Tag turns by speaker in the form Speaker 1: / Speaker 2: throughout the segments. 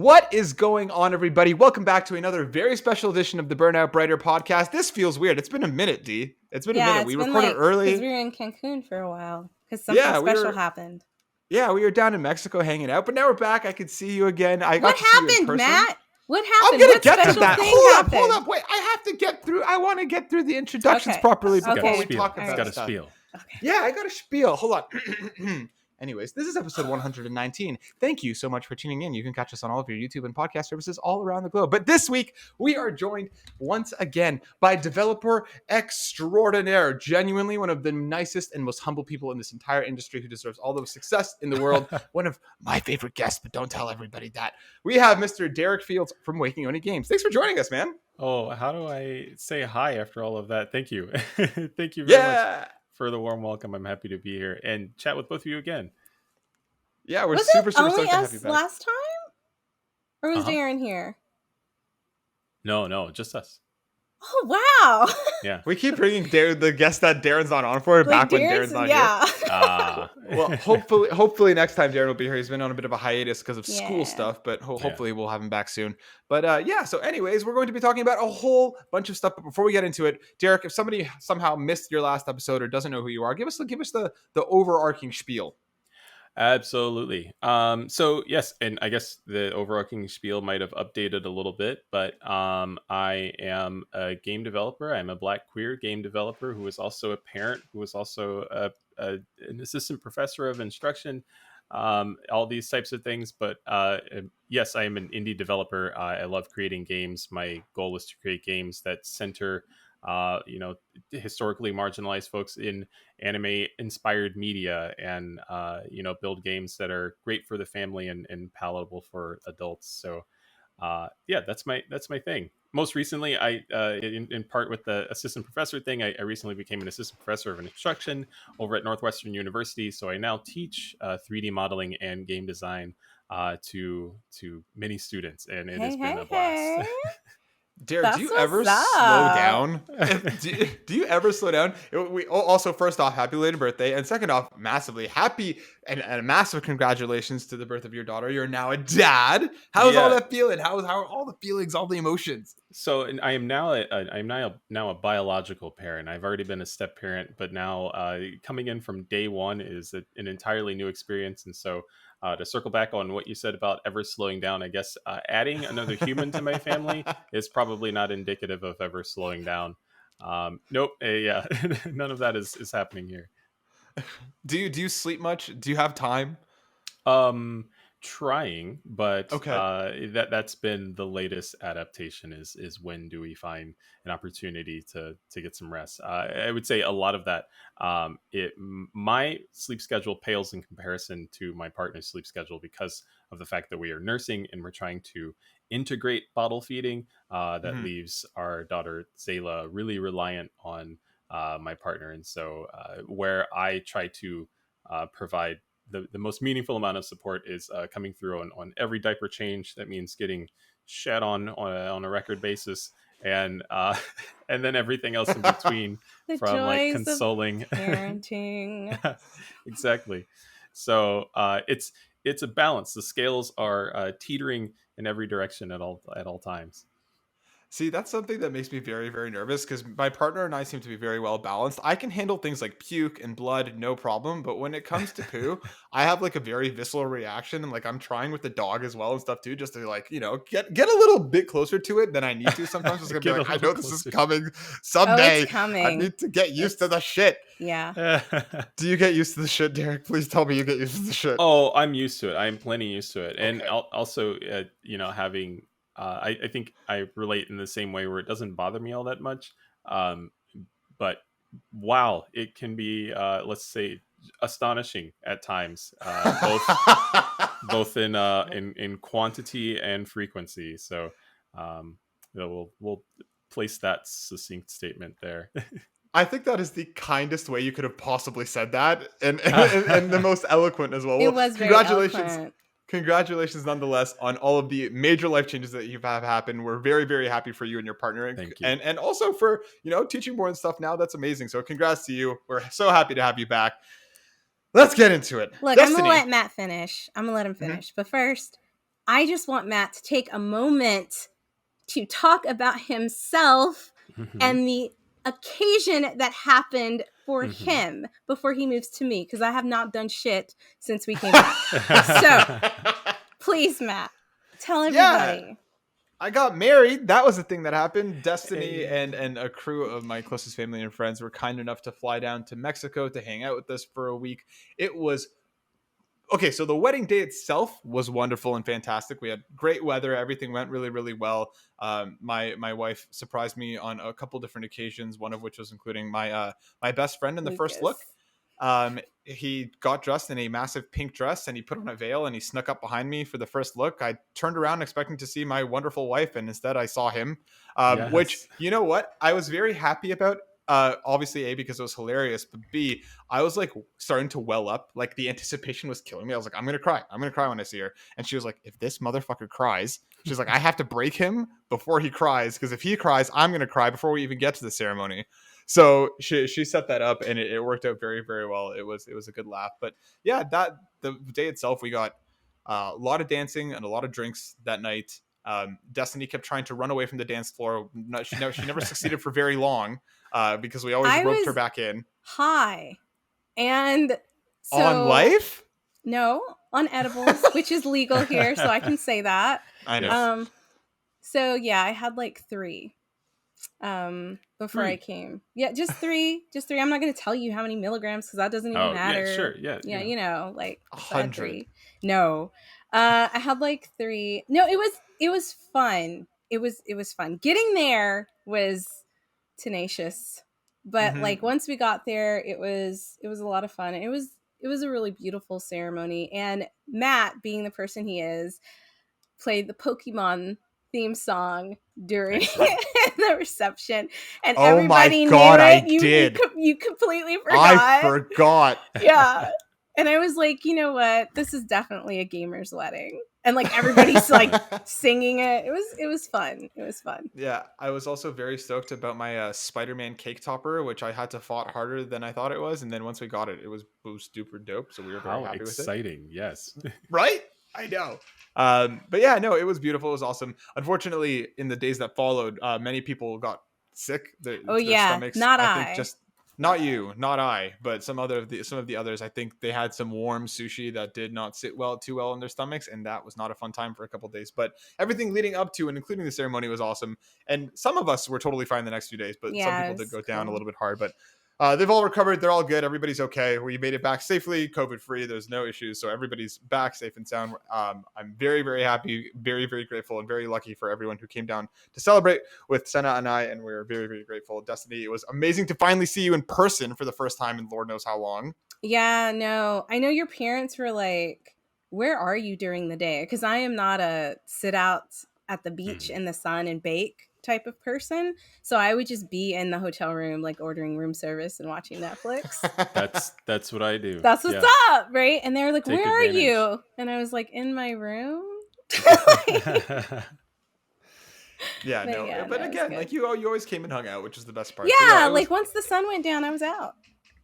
Speaker 1: What is going on, everybody? Welcome back to another very special edition of the Burnout Brighter podcast. This feels weird. It's been a minute, D. It's been a minute. We recorded early.
Speaker 2: Because we were in Cancun for a while. Because something special happened.
Speaker 1: Yeah, we were down in Mexico hanging out, but now we're back. I could see you again.
Speaker 2: What happened, Matt? What happened?
Speaker 1: I'm going to get to that. Hold up. Wait, I have to get through. I want to get through the introductions properly before we talk about
Speaker 3: got a
Speaker 1: stuff.
Speaker 3: spiel.
Speaker 2: Okay.
Speaker 1: Yeah, I got a spiel. Hold on. Anyways, this is episode 119. Thank you so much for tuning in. You can catch us on all of your YouTube and podcast services all around the globe. But this week, we are joined once again by developer extraordinaire, genuinely one of the nicest and most humble people in this entire industry who deserves all the success in the world. One of my favorite guests, but don't tell everybody that. We have Mr. Derrick Fields from Waking Oni Games. Thanks for joining us, man.
Speaker 3: Oh, how do I say hi after all of that? Thank you. Thank you very much for the warm welcome. I'm happy to be here and chat with both of you again.
Speaker 1: Yeah, we're
Speaker 2: was
Speaker 1: super
Speaker 2: it
Speaker 1: stoked
Speaker 2: only
Speaker 1: to have
Speaker 2: us
Speaker 1: you back.
Speaker 2: last time? Or was Darren here?
Speaker 3: No, just us.
Speaker 2: Oh, wow.
Speaker 3: Yeah.
Speaker 1: We keep bringing the guest that Darren's not on for back when Darren's not here. Well, hopefully next time Darren will be here. He's been on a bit of a hiatus because of school stuff, but hopefully we'll have him back soon. But so anyways, we're going to be talking about a whole bunch of stuff. But before we get into it, Derrick, if somebody somehow missed your last episode or doesn't know who you are, give us the overarching spiel.
Speaker 3: Absolutely. So yes, and I guess the overarching spiel might have updated a little bit, but I am a game developer. I'm a Black queer game developer who is also a parent, who is also an assistant professor of instruction, all these types of things. But yes, I am an indie developer. I love creating games. My goal is to create games that center historically marginalized folks in anime inspired media and, build games that are great for the family and palatable for adults. So, that's my thing. Most recently, I, in part with the assistant professor thing, I recently became an assistant professor of instruction over at Northwestern University. So I now teach 3D modeling and game design to many students, and it has been a blast.
Speaker 1: Derrick, do you ever slow down? Do you ever slow down? We also, first off, happy belated birthday, and second off, massively happy and a massive congratulations to the birth of your daughter. You're now a dad. How's all that feeling? How are all the feelings, all the emotions?
Speaker 3: So, I am now a biological parent. I've already been a step parent, but now coming in from day one is an entirely new experience, and so. To circle back on what you said about ever slowing down, I guess adding another human to my family is probably not indicative of ever slowing down. Nope. None of that is happening here.
Speaker 1: Do you sleep much? Do you have time?
Speaker 3: Trying, but
Speaker 1: okay.
Speaker 3: That's been the latest adaptation is when do we find an opportunity to get some rest. I would say a lot of that my sleep schedule pales in comparison to my partner's sleep schedule because of the fact that we are nursing and we're trying to integrate bottle feeding that leaves our daughter Zayla really reliant on my partner. And so where I try to provide the most meaningful amount of support is coming through on every diaper change. That means getting shat on a record basis, and then everything else in between from like consoling,
Speaker 2: parenting.
Speaker 3: Exactly. So it's a balance. The scales are teetering in every direction at all times.
Speaker 1: See, that's something that makes me very, very nervous because my partner and I seem to be very well balanced. I can handle things like puke and blood, no problem. But when it comes to poo, I have like a very visceral reaction. And like I'm trying with the dog as well and stuff too, just to like, get a little bit closer to it than I need to sometimes. It's gonna be like, I know this is coming someday.
Speaker 2: It's coming.
Speaker 1: I need to get used to the shit.
Speaker 2: Yeah.
Speaker 1: Do you get used to the shit, Derrick? Please tell me you get used to the shit.
Speaker 3: Oh, I'm used to it. I'm plenty used to it.
Speaker 1: Okay.
Speaker 3: And also, having... I think I relate in the same way where it doesn't bother me all that much. But wow, it can be, let's say, astonishing at times, both in quantity and frequency. So we'll place that succinct statement there.
Speaker 1: I think that is the kindest way you could have possibly said that, and the most eloquent as well.
Speaker 2: It was very eloquent.
Speaker 1: Congratulations nonetheless on all of the major life changes that you've had happen. We're very, very happy for you and your partner.
Speaker 3: Thank you.
Speaker 1: And also for, teaching more and stuff now. That's amazing. So congrats to you. We're so happy to have you back. Let's get into it.
Speaker 2: Look, Destiny. I'm going to let Matt finish. I'm going to let him finish. Mm-hmm. But first, I just want Matt to take a moment to talk about himself and the occasion that happened for him before he moves to me, because I have not done shit since we came back. So, please, Matt, tell everybody.
Speaker 1: Yeah. I got married. That was the thing that happened. Destiny and a crew of my closest family and friends were kind enough to fly down to Mexico to hang out with us for a week. It was okay. So the wedding day itself was wonderful and fantastic. We had great weather. Everything went really, really well. My wife surprised me on a couple different occasions. One of which was including my best friend in the first look. He got dressed in a massive pink dress and he put on a veil and he snuck up behind me for the first look. I turned around expecting to see my wonderful wife, and instead I saw him, which, you know what, I was very happy about. Obviously, A, because it was hilarious, but B, I was like starting to well up. Like the anticipation was killing me. I was like, I'm gonna cry when I see her. And she was like, if this motherfucker cries, she's like, I have to break him before he cries, because if he cries, I'm gonna cry before we even get to the ceremony. So she set that up, and it worked out very, very well. It was a good laugh. But yeah, that the day itself, we got a lot of dancing and a lot of drinks that night. Destiny kept trying to run away from the dance floor. She never succeeded for very long, because we always roped her back in.
Speaker 2: High, and so,
Speaker 1: on life?
Speaker 2: No, on edibles, which is legal here, so I can say that.
Speaker 1: I know.
Speaker 2: So yeah, I had like 3. Before I came. Yeah, just 3. I'm not going to tell you how many milligrams, because that doesn't even matter.
Speaker 3: Yeah, sure. Yeah.
Speaker 2: You know, like
Speaker 1: 100.
Speaker 2: No. I had like 3. No, it was fun. It was fun. Getting there was tenacious. But like once we got there, it was a lot of fun. And it was a really beautiful ceremony. And Matt, being the person he is, played the Pokemon theme song during the reception, and everybody knew it. You completely forgot.
Speaker 1: I forgot.
Speaker 2: Yeah. And I was like, you know what? This is definitely a gamer's wedding. And like everybody's like singing it. It was fun. It was fun.
Speaker 1: Yeah, I was also very stoked about my Spider-Man cake topper, which I had to fight harder than I thought it was. And then once we got it, it was super dope. So we were very happy with it.
Speaker 3: Exciting! Yes.
Speaker 1: Right? I know. But yeah, no, it was beautiful. It was awesome. Unfortunately, in the days that followed, many people got sick. Their stomachs,
Speaker 2: not
Speaker 1: I think just not you, not I, but some of the others. I think they had some warm sushi that did not sit too well in their stomachs, and that was not a fun time for a couple of days. But everything leading up to and including the ceremony was awesome. And some of us were totally fine the next few days, but some people did go down a little bit hard. But they've all recovered. They're all good. Everybody's okay. We made it back safely, COVID-free. There's no issues. So everybody's back safe and sound. I'm very, very happy, very, very grateful, and very lucky for everyone who came down to celebrate with Senna and I, and we're very, very grateful. Destiny, it was amazing to finally see you in person for the first time in Lord knows how long.
Speaker 2: Yeah, no. I know your parents were like, where are you during the day? Because I am not a sit out at the beach in the sun and bake type of person, so I would just be in the hotel room, like ordering room service and watching Netflix.
Speaker 3: That's what I do.
Speaker 2: That's what's up, right? And they were like, where are you? And I was like, in my room.
Speaker 1: Yeah, no, but again, like you always came and hung out, which is the best part.
Speaker 2: Yeah, so yeah, like once the sun went down, I was out.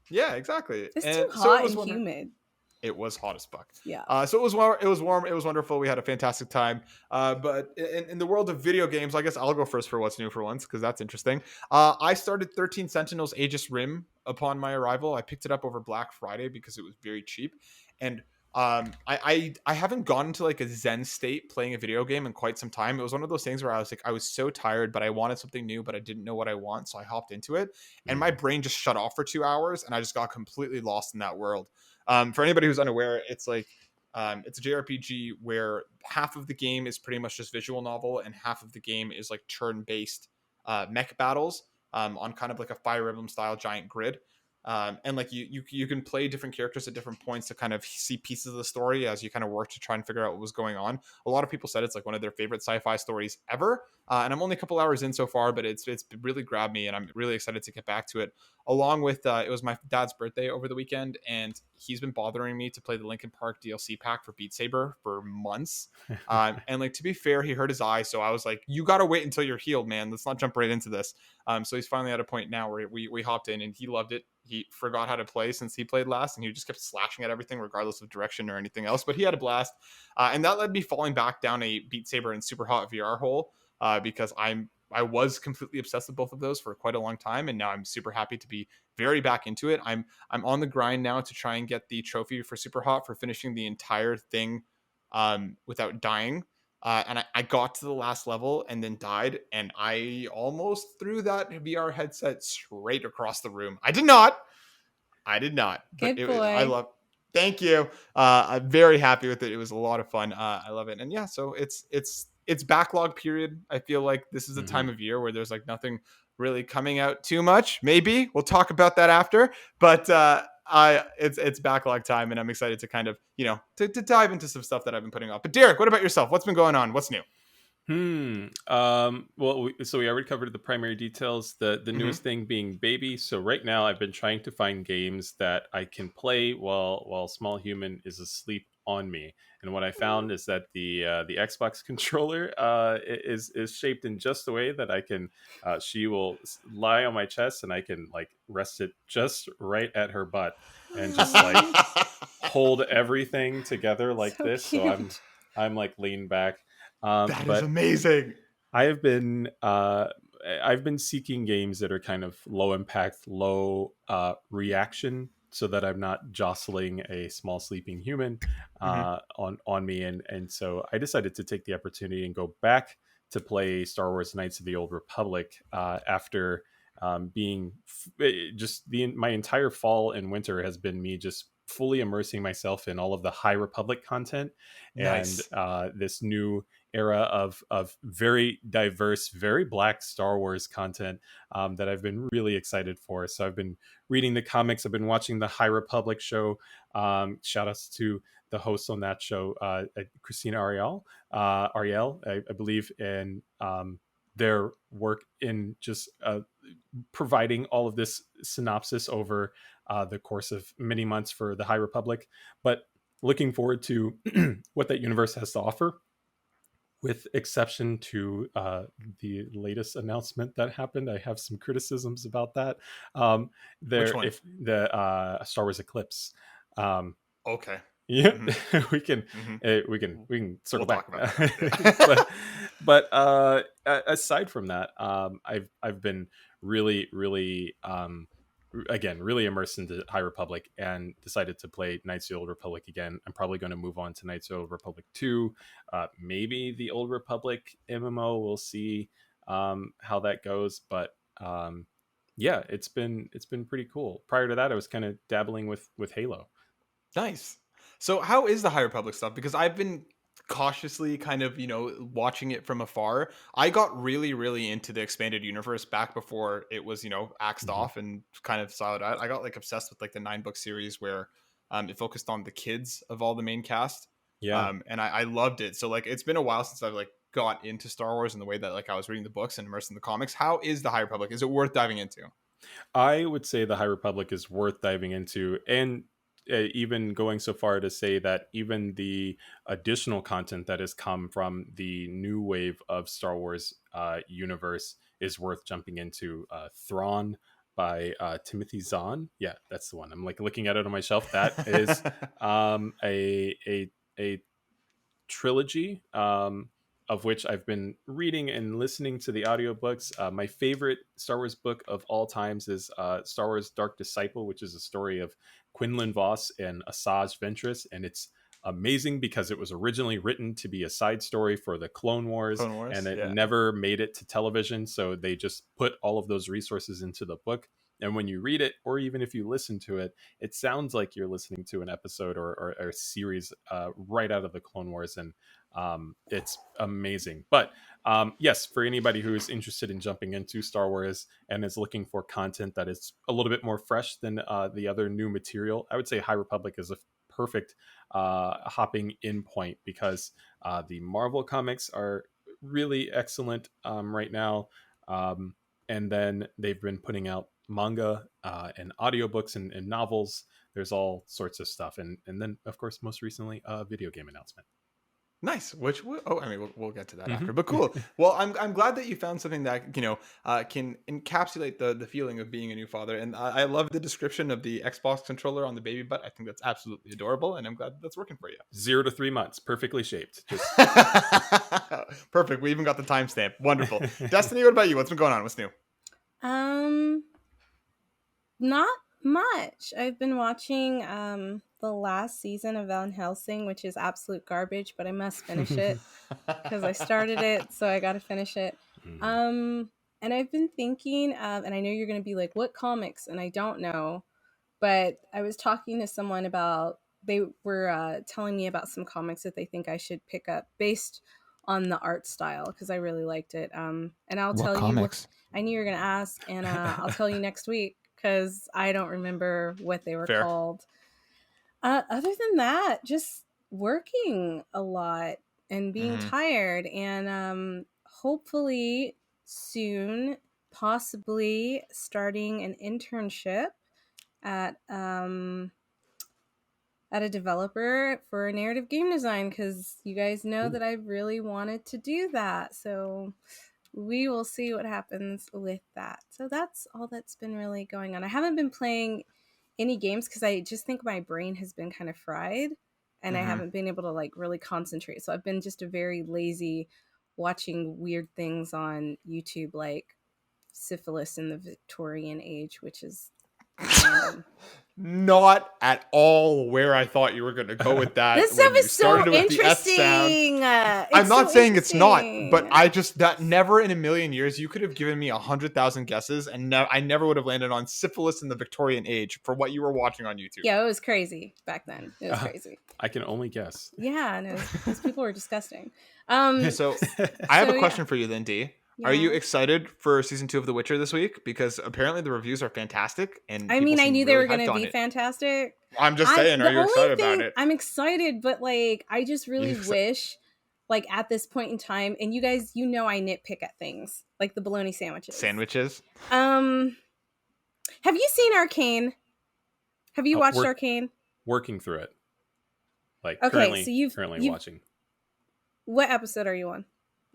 Speaker 1: Yeah, exactly.
Speaker 2: It's too hot and humid.
Speaker 1: It was hot as fuck.
Speaker 2: Yeah.
Speaker 1: So it was warm. It was wonderful. We had a fantastic time. But in the world of video games, I guess I'll go first for what's new for once, because that's interesting. I started 13 Sentinels Aegis Rim upon my arrival. I picked it up over Black Friday because it was very cheap. And I haven't gone into like a zen state playing a video game in quite some time. It was one of those things where I was so tired, but I wanted something new, but I didn't know what I want. So I hopped into it, and my brain just shut off for 2 hours, and I just got completely lost in that world. For anybody who's unaware, it's like it's a JRPG where half of the game is pretty much just visual novel, and half of the game is like turn-based mech battles on kind of like a Fire Emblem style giant grid. And like you can play different characters at different points to kind of see pieces of the story as you kind of work to try and figure out what was going on. A lot of people said it's like one of their favorite sci-fi stories ever. And I'm only a couple hours in so far, but it's really grabbed me, and I'm really excited to get back to it. Along with it was my dad's birthday over the weekend, and he's been bothering me to play the Linkin Park DLC pack for Beat Saber for months. And like, to be fair, he hurt his eye, so I was like, you gotta wait until you're healed, man. Let's not jump right into this. So he's finally at a point now where we hopped in, and he loved it. he forgot how to play since he played last, and he just kept slashing at everything regardless of direction or anything else. But he had a blast, and that led me falling back down a Beat Saber and Super Hot VR hole, because I was completely obsessed with both of those for quite a long time, and now I'm super happy to be very back into it. I'm on the grind now to try and get the trophy for Super Hot for finishing the entire thing without dying. And I got to the last level and then died, and I almost threw that VR headset straight across the room. I did not. But
Speaker 2: Good boy.
Speaker 1: Thank you. I'm very happy with it. It was a lot of fun. I love it. And yeah, so it's backlog period. I feel like this is a time of year where there's like nothing really coming out too much. Maybe we'll talk about that after. But it's backlog time, and I'm excited to kind of to dive into some stuff that I've been putting off. But Derrick, what about yourself? What's been going on? What's new?
Speaker 3: Well, so we already covered the primary details. The newest thing being Baby. So right now, I've been trying to find games that I can play while Small Human is asleep on me. And what I found is that the Xbox controller is shaped in just the way that I can. She will lie on my chest, and I can like rest it just right at her butt, and just like hold everything together like
Speaker 2: So
Speaker 3: this.
Speaker 2: cute.
Speaker 3: So I'm like leaned back.
Speaker 1: That is
Speaker 3: But
Speaker 1: amazing.
Speaker 3: I've been seeking games that are kind of low impact, low reaction, so that I'm not jostling a small sleeping human on me, and so I decided to take the opportunity and go back to play Star Wars: Knights of the Old Republic after being my entire fall and winter has been me just fully immersing myself in all of the High Republic content.
Speaker 1: Nice.
Speaker 3: And this new era of very diverse, very black Star Wars content that I've been really excited for. So I've been reading the comics, I've been watching the High Republic show. Shout outs to the hosts on that show, Christina Ariel, I believe, and their work in just providing all of this synopsis over the course of many months for the High Republic. But looking forward to what that universe has to offer, with exception to the latest announcement that happened. I have some criticisms about that.
Speaker 1: Which one?
Speaker 3: If the Star Wars Eclipse.
Speaker 1: Okay.
Speaker 3: Yeah,
Speaker 1: Mm-hmm.
Speaker 3: we can circle
Speaker 1: We'll
Speaker 3: back.
Speaker 1: talk about that.
Speaker 3: but aside from that, I've been really again really immersed into High Republic, and decided to play Knights of the Old Republic again. I'm probably going to move on to Knights of the Old Republic 2, maybe the Old Republic MMO. We'll see how that goes, but yeah, it's been pretty cool. Prior to that, I was kind of dabbling with Halo.
Speaker 1: Nice. So how is the High Republic stuff? Because I've been cautiously kind of, watching it from afar. I got really into the expanded universe back before it was, axed off and kind of saw it out. I got like obsessed with like the 9-book series where it focused on the kids of all the main cast.
Speaker 3: Yeah.
Speaker 1: And I loved it. So like it's been a while since I've like got into Star Wars in the way that like I was reading the books and immersed in the comics. How is the High Republic? Is it worth diving into?
Speaker 3: I would say the High Republic is worth diving into, and even going so far to say that even the additional content that has come from the new wave of Star Wars universe is worth jumping into. Thrawn by Timothy Zahn. Yeah, that's the one. I'm like looking at it on my shelf. That is a trilogy of which I've been reading and listening to the audiobooks. My favorite Star Wars book of all times is Star Wars Dark Disciple, which is a story of Quinlan Vos and Asajj Ventress, and it's amazing because it was originally written to be a side story for the Clone Wars, and it never made it to television, so they just put all of those resources into the book. And when you read it, or even if you listen to it, it sounds like you're listening to an episode or a series right out of the Clone Wars, and it's amazing. But yes, for anybody who is interested in jumping into Star Wars and is looking for content that is a little bit more fresh than the other new material, I would say High Republic is a perfect hopping in point, because the Marvel comics are really excellent right now. And then they've been putting out manga and audiobooks and novels. There's all sorts of stuff. And then, of course, most recently, a video game announcement.
Speaker 1: Nice. We'll get to that after. But cool. Well, I'm glad that you found something that can encapsulate the feeling of being a new father. And I love the description of the Xbox controller on the baby butt. I think that's absolutely adorable, and I'm glad that's working for you.
Speaker 3: 0 to 3 months, perfectly shaped. Just
Speaker 1: perfect. We even got the timestamp. Wonderful. Destiny, what about you? What's been going on? What's new?
Speaker 2: Not much. I've been watching the last season of Van Helsing, which is absolute garbage, but I must finish it because I started it, so I got to finish it. And I've been thinking, and I know you're going to be like, what comics? And I don't know, but I was talking to someone about, they were telling me about some comics that they think I should pick up based on the art style, because I really liked it. And I'll tell you, I knew you were going to ask, and I'll tell you next week, because I don't remember what they were
Speaker 1: Fair.
Speaker 2: called. Other than that, just working a lot and being tired, and hopefully soon, possibly starting an internship at a developer for narrative game design, because you guys know that I really wanted to do that. So we will see what happens with that. So that's all that's been really going on. I haven't been playing any games because I just think my brain has been kind of fried, and I haven't been able to like really concentrate. So I've been just a very lazy watching weird things on YouTube, like syphilis in the Victorian age, which is
Speaker 1: not at all where I thought you were going to go with that.
Speaker 2: This stuff is so interesting.
Speaker 1: I'm not saying it's not, but that never in a million years, you could have given me 100,000 guesses, and I never would have landed on syphilis in the Victorian age for what you were watching on YouTube.
Speaker 2: Yeah, it was crazy back then. It was crazy.
Speaker 3: I can only guess.
Speaker 2: Yeah, no, those people were disgusting.
Speaker 1: So I have a question for you then, Dee. Yeah. Are you excited for season 2 of The Witcher this week? Because apparently the reviews are fantastic, and
Speaker 2: I knew they were going to be fantastic.
Speaker 1: I'm just saying, are you excited about it?
Speaker 2: I'm excited, but like, I just really wish, like at this point in time, and you guys, I nitpick at things like the bologna sandwiches. Have you seen Arcane? Have you watched Arcane?
Speaker 3: Working through it. Like
Speaker 2: okay, so you've
Speaker 3: watching.
Speaker 2: What episode are you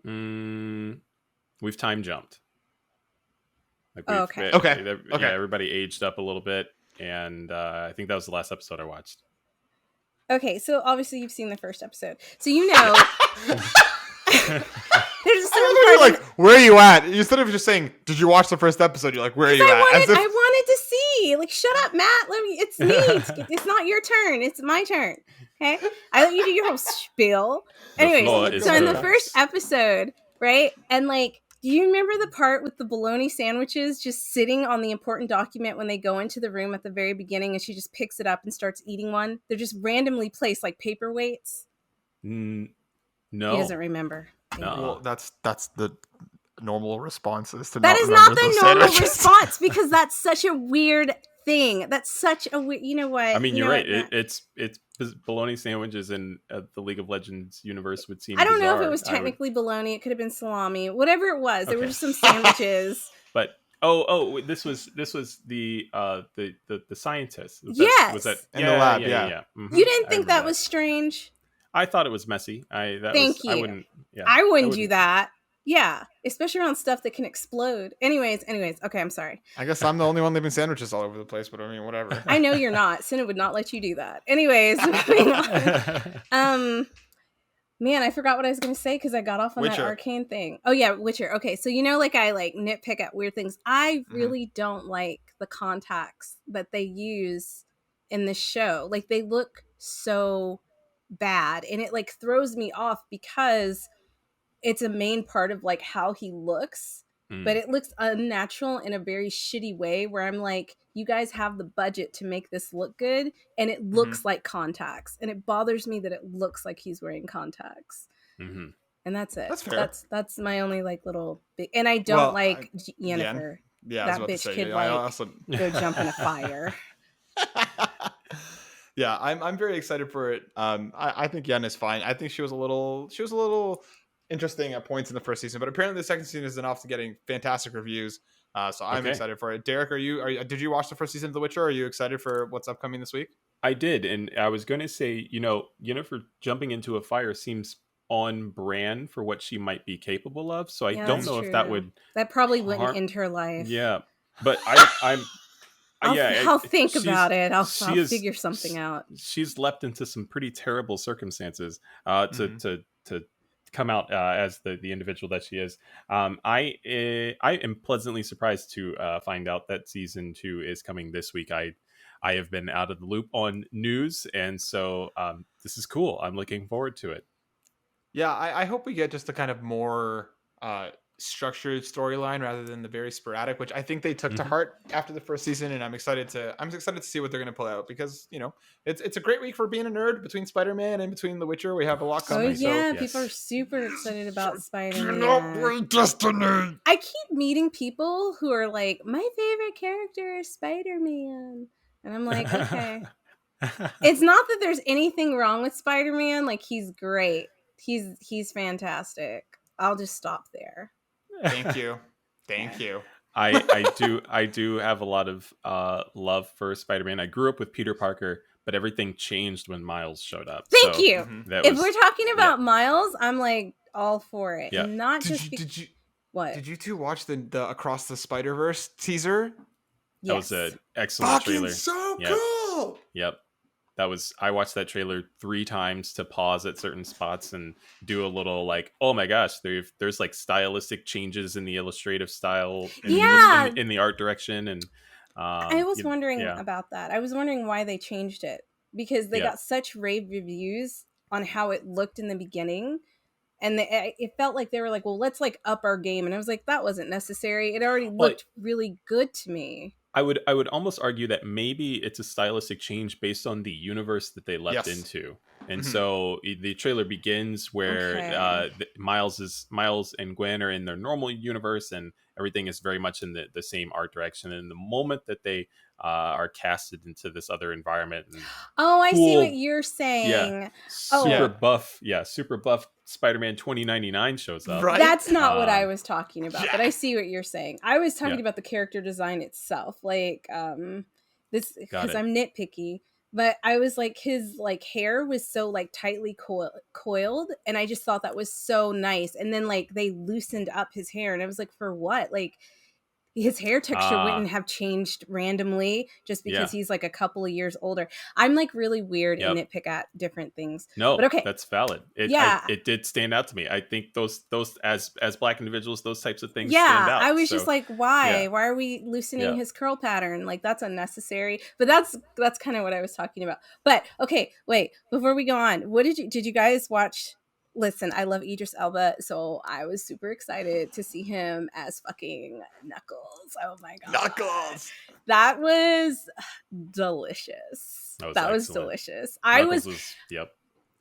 Speaker 2: on?
Speaker 3: We've time jumped. Like
Speaker 1: okay.
Speaker 3: Yeah, everybody aged up a little bit, and I think that was the last episode I watched.
Speaker 2: Okay, so obviously you've seen the first episode, so you know. There's a certain
Speaker 1: part like, where are you at? Instead of just saying, "Did you watch the first episode?" You're like, "Where are you at?"
Speaker 2: I wanted to see. Like, shut up, Matt. It's me. It's not your turn. It's my turn. Okay, I let you do your whole spiel. Anyways, so in the first episode, right, and like. Do you remember the part with the bologna sandwiches just sitting on the important document when they go into the room at the very beginning, and she just picks it up and starts eating one? They're just randomly placed like paperweights.
Speaker 3: No.
Speaker 2: He doesn't remember.
Speaker 1: Well, that's the normal responses to
Speaker 2: that is not the normal response, because that's such a weird thing. That's such a weird. You know what?
Speaker 3: I mean, you're right. It's bologna sandwiches in the League of Legends universe would seem.
Speaker 2: I don't know if it was technically bologna. It could have been salami. Whatever it was, there were just some sandwiches.
Speaker 3: But this was the scientist.
Speaker 2: Yes.
Speaker 3: Was that
Speaker 1: in the lab? Yeah.
Speaker 2: Mm-hmm. You didn't think that was strange?
Speaker 3: I thought it was messy.
Speaker 2: Thank you. I wouldn't do that. Yeah, especially around stuff that can explode. Anyways, okay, I'm sorry.
Speaker 1: I guess I'm the only one leaving sandwiches all over the place, but I mean, whatever.
Speaker 2: I know you're not. Cinna would not let you do that. Anyways, moving on. Man, I forgot what I was going to say because I got off on that Arcane thing. Oh yeah, Witcher. Okay, so like I like nitpick at weird things. I really don't like the contacts that they use in the show. Like, they look so bad, and it like throws me off because it's a main part of like how he looks, but it looks unnatural in a very shitty way where I'm like, you guys have the budget to make this look good, and it looks like contacts, and it bothers me that it looks like he's wearing contacts. And that's it.
Speaker 1: That's fair.
Speaker 2: That's my only like little big, and I don't like Yennefer.
Speaker 1: Yeah,
Speaker 2: that bitch could go jump in a fire.
Speaker 1: Yeah, I'm very excited for it. I think Yen is fine. I think she was a little interesting at points in the first season, but apparently the second season is enough to getting fantastic reviews. So I'm excited for it. Derek, did you watch the first season of The Witcher? Are you excited for what's upcoming this week?
Speaker 3: I did, and I was going to say, Yennefer jumping into a fire seems on brand for what she might be capable of. So I
Speaker 2: Yeah,
Speaker 3: don't
Speaker 2: that's
Speaker 3: know if that
Speaker 2: true.
Speaker 3: would
Speaker 2: That probably wouldn't
Speaker 3: harm.
Speaker 2: end her life.
Speaker 3: Yeah, but I'm
Speaker 2: I'll think
Speaker 3: she's
Speaker 2: about it. I'll
Speaker 3: she is
Speaker 2: figure something out.
Speaker 3: she's leapt into some pretty terrible circumstances
Speaker 1: Mhm.
Speaker 3: to come out as the individual that she is. I am pleasantly surprised to find out that season 2 is coming this week. I have been out of the loop on news, and so this is cool. I'm looking forward to it.
Speaker 1: Yeah, I hope we get just a kind of more structured storyline rather than the very sporadic, which I think they took to
Speaker 3: Mhm.
Speaker 1: heart after the first season, and I'm excited to see what they're going to pull out because it's a great week for being a nerd between Spider-Man and between The Witcher. We have a lot
Speaker 2: Oh
Speaker 1: coming. So
Speaker 2: yeah, people are
Speaker 3: Yes.
Speaker 2: super excited about
Speaker 1: cannot
Speaker 2: Spider-Man.
Speaker 1: wait, Destiny.
Speaker 2: I keep meeting people who are like, my favorite character is Spider-Man. And I'm like, okay. It's not that there's anything wrong with Spider-Man. Like, he's great. He's fantastic. I'll just stop there.
Speaker 1: Thank you, thank you.
Speaker 3: I do have a lot of love for Spider-Man. I grew up with Peter Parker, but everything changed when Miles showed up.
Speaker 2: Thank
Speaker 3: So
Speaker 2: you.
Speaker 1: Mhm.
Speaker 3: that
Speaker 2: If
Speaker 3: was
Speaker 2: we're talking
Speaker 3: yeah,
Speaker 2: about Miles, I'm like all for it.
Speaker 3: yeah.
Speaker 2: And not
Speaker 1: Did
Speaker 2: just
Speaker 1: you
Speaker 2: be-
Speaker 1: did you
Speaker 2: what?
Speaker 1: did you two watch the Across the Spider-Verse teaser?
Speaker 3: That was
Speaker 2: Yes.
Speaker 3: an excellent
Speaker 1: Fucking
Speaker 3: trailer.
Speaker 1: so
Speaker 3: Yep.
Speaker 1: cool.
Speaker 3: Yep. I watched that trailer 3 times to pause at certain spots and do a little like, oh my gosh, there's like stylistic changes in the illustrative style
Speaker 2: Yeah.
Speaker 3: in the art direction, and
Speaker 2: I was wondering
Speaker 3: yeah.
Speaker 2: about that. I was wondering why they changed it because they
Speaker 3: Yeah.
Speaker 2: got such rave reviews on how it looked in the beginning. And it felt like they were like, well, let's like up our game. And I was like, that wasn't necessary. It already
Speaker 3: Well,
Speaker 2: looked really good to me.
Speaker 3: I would almost argue that maybe it's a stylistic change based on the universe that they leapt
Speaker 1: Yes.
Speaker 3: into. And
Speaker 1: Mhm.
Speaker 3: so the trailer begins where
Speaker 2: Okay.
Speaker 3: Miles and Gwen are in their normal universe, and everything is very much in the same art direction. And the moment that they are casted into this other environment, and
Speaker 2: Oh, I see what
Speaker 3: cool,
Speaker 2: you're
Speaker 3: yeah,
Speaker 2: saying.
Speaker 3: super
Speaker 2: Oh,
Speaker 3: buff, super buff Spider-Man 2099 shows up.
Speaker 1: Right?
Speaker 2: that's not what I
Speaker 3: Um,
Speaker 2: was talking about,
Speaker 1: Yeah.
Speaker 2: but I see what you're saying. I was talking
Speaker 3: Yeah.
Speaker 2: about the character design itself. Like, this,
Speaker 3: Got
Speaker 2: because
Speaker 3: it.
Speaker 2: I'm nitpicky, but I was like, his like hair was so like tightly coiled, and I just thought that was so nice. And then like they loosened up his hair, and I was like, for what? Like, his hair texture wouldn't have changed randomly just because
Speaker 3: Yeah.
Speaker 2: he's like a couple of years older. I'm like really weird and
Speaker 3: Yep.
Speaker 2: nitpick at different things.
Speaker 3: No,
Speaker 2: But okay.
Speaker 3: that's valid.
Speaker 2: Yeah.
Speaker 3: It did stand out to me. I think those as Black individuals, those types of things stand
Speaker 2: Yeah, I
Speaker 3: out.
Speaker 2: was just
Speaker 3: So
Speaker 2: like, why?
Speaker 3: yeah,
Speaker 2: Why are we loosening
Speaker 3: yeah.
Speaker 2: his curl pattern? Like, that's unnecessary. But that's kind of what I was talking about. But okay, wait, before we go on, what did you guys watch? Listen, I love Idris Elba, so I was super excited to see him as fucking Knuckles. Oh my god.
Speaker 1: Knuckles.
Speaker 2: That was delicious.
Speaker 3: That was excellent.
Speaker 2: Delicious.
Speaker 3: Knuckles was yep.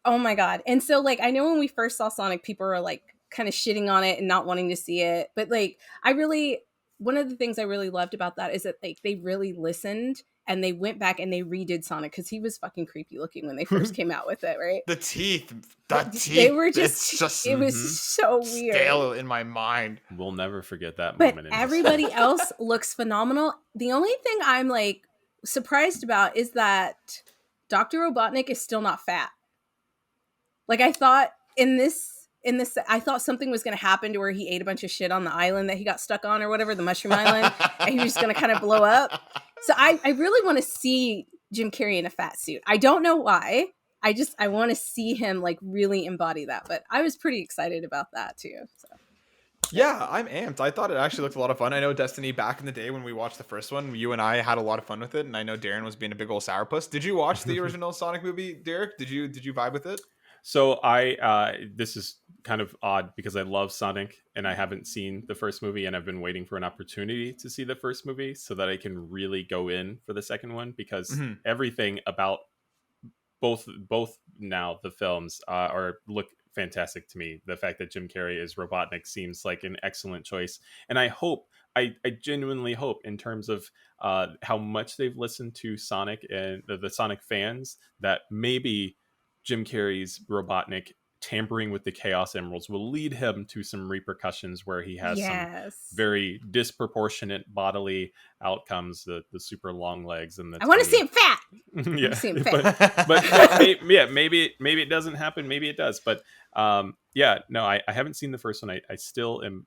Speaker 2: Oh my god. And so like I know when we first saw Sonic, people were like kind of shitting on it and not wanting to see it. But like one of the things I really loved about that is that like they really listened and they went back and they redid Sonic because he was fucking creepy looking when they first came out with it, right?
Speaker 1: The teeth.
Speaker 2: They were
Speaker 1: It's just
Speaker 2: it was so weird.
Speaker 1: stale in my mind.
Speaker 3: We'll never forget that
Speaker 2: But
Speaker 3: moment.
Speaker 2: everybody else looks phenomenal. The only thing I'm like surprised about is that Dr. Robotnik is still not fat. Like I thought in this I thought something was going to happen to where he ate a bunch of shit on the island that he got stuck on or whatever, the mushroom island, and he was just going to kind of blow up. So I really want to see Jim Carrey in a fat suit. I don't know why. I want to see him like really embody that. But I was pretty excited about that too. So.
Speaker 1: Yeah, I'm amped. I thought it actually looked a lot of fun. I know Destiny back in the day when we watched the first one, you and I had a lot of fun with it, and I know Darren was being a big old sourpuss. Did you watch the original Sonic movie, Derek? Did you vibe with it?
Speaker 3: So this is kind of odd because I love Sonic and I haven't seen the first movie, and I've been waiting for an opportunity to see the first movie so that I can really go in for the second one, because everything about both now the films are look fantastic to me. The fact that Jim Carrey is Robotnik seems like an excellent choice, and I genuinely hope, in terms of how much they've listened to Sonic and the Sonic fans, that maybe Jim Carrey's Robotnik tampering with the Chaos Emeralds will lead him to some repercussions where he has some
Speaker 2: Yes.
Speaker 3: very disproportionate bodily outcomes, the super long legs and the
Speaker 2: I want to
Speaker 3: tiny-
Speaker 2: see him fat. I
Speaker 3: yeah,
Speaker 2: want to see him fat.
Speaker 3: but maybe it doesn't happen, maybe it does, but yeah, no, I haven't seen the first one.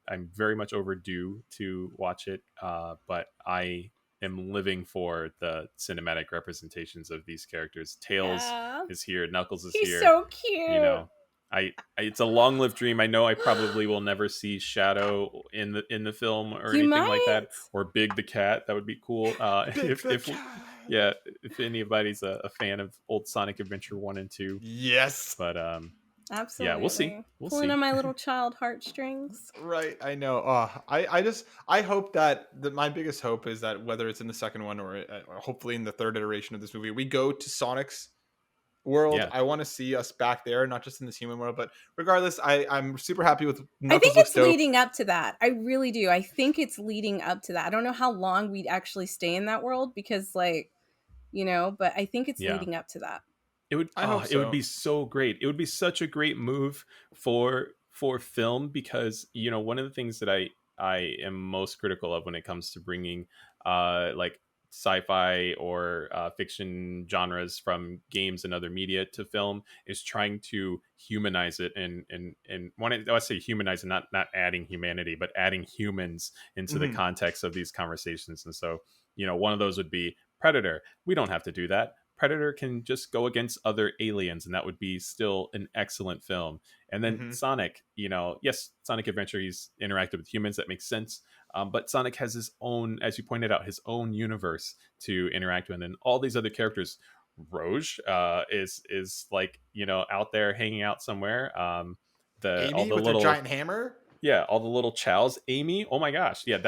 Speaker 3: I'm very much overdue to watch it, but I am living for the cinematic representations of these characters. Tails
Speaker 2: Yeah.
Speaker 3: is here, Knuckles is
Speaker 2: He's
Speaker 3: here.
Speaker 2: so cute.
Speaker 3: You know, I it's a long-lived dream. I know I probably will never see Shadow in the film or
Speaker 2: You
Speaker 3: anything like that,
Speaker 2: might.
Speaker 3: or Big the Cat. That would be cool.
Speaker 1: Big the
Speaker 3: if
Speaker 1: cat.
Speaker 3: yeah, if anybody's a fan of old Sonic Adventure 1 and 2.
Speaker 1: Yes.
Speaker 3: But
Speaker 2: Absolutely.
Speaker 3: yeah, we'll see. We'll
Speaker 2: Pulling
Speaker 3: see.
Speaker 2: on my little child heartstrings.
Speaker 1: Right, I know. I hope that my biggest hope is that whether it's in the second one or hopefully in the third iteration of this movie, we go to Sonic's world.
Speaker 3: Yeah.
Speaker 1: I want to see us back there, not just in this human world. But regardless, I'm super happy with Knuckles.
Speaker 2: I think
Speaker 1: looks
Speaker 2: it's
Speaker 1: dope.
Speaker 2: leading up to that. I really do. I think it's leading up to that. I don't know how long we'd actually stay in that world because, like, you know, but I think it's
Speaker 3: Yeah.
Speaker 2: leading up to that.
Speaker 3: It would
Speaker 1: I hope
Speaker 3: it would
Speaker 1: so.
Speaker 3: be so great. It would be such a great move for film, because you know, one of the things that I am most critical of when it comes to bringing like sci-fi or fiction genres from games and other media to film is trying to humanize it, and when I say humanize it, not adding humanity, but adding humans into the
Speaker 1: Mhm.
Speaker 3: context of these conversations. And so, you know, one of those would be Predator. We don't have to do that. Predator can just go against other aliens, and that would be still an excellent film. And then
Speaker 1: Mhm.
Speaker 3: Sonic, you know, yes, Sonic Adventure, he's interacted with humans, that makes sense. But Sonic has his own, as you pointed out, his own universe to interact with, and all these other characters. Rouge is like, you know, out there hanging out somewhere. All
Speaker 1: Amy
Speaker 3: the
Speaker 1: with
Speaker 3: little
Speaker 1: her giant hammer.
Speaker 3: yeah, all the little chows. Amy, oh my gosh, yeah,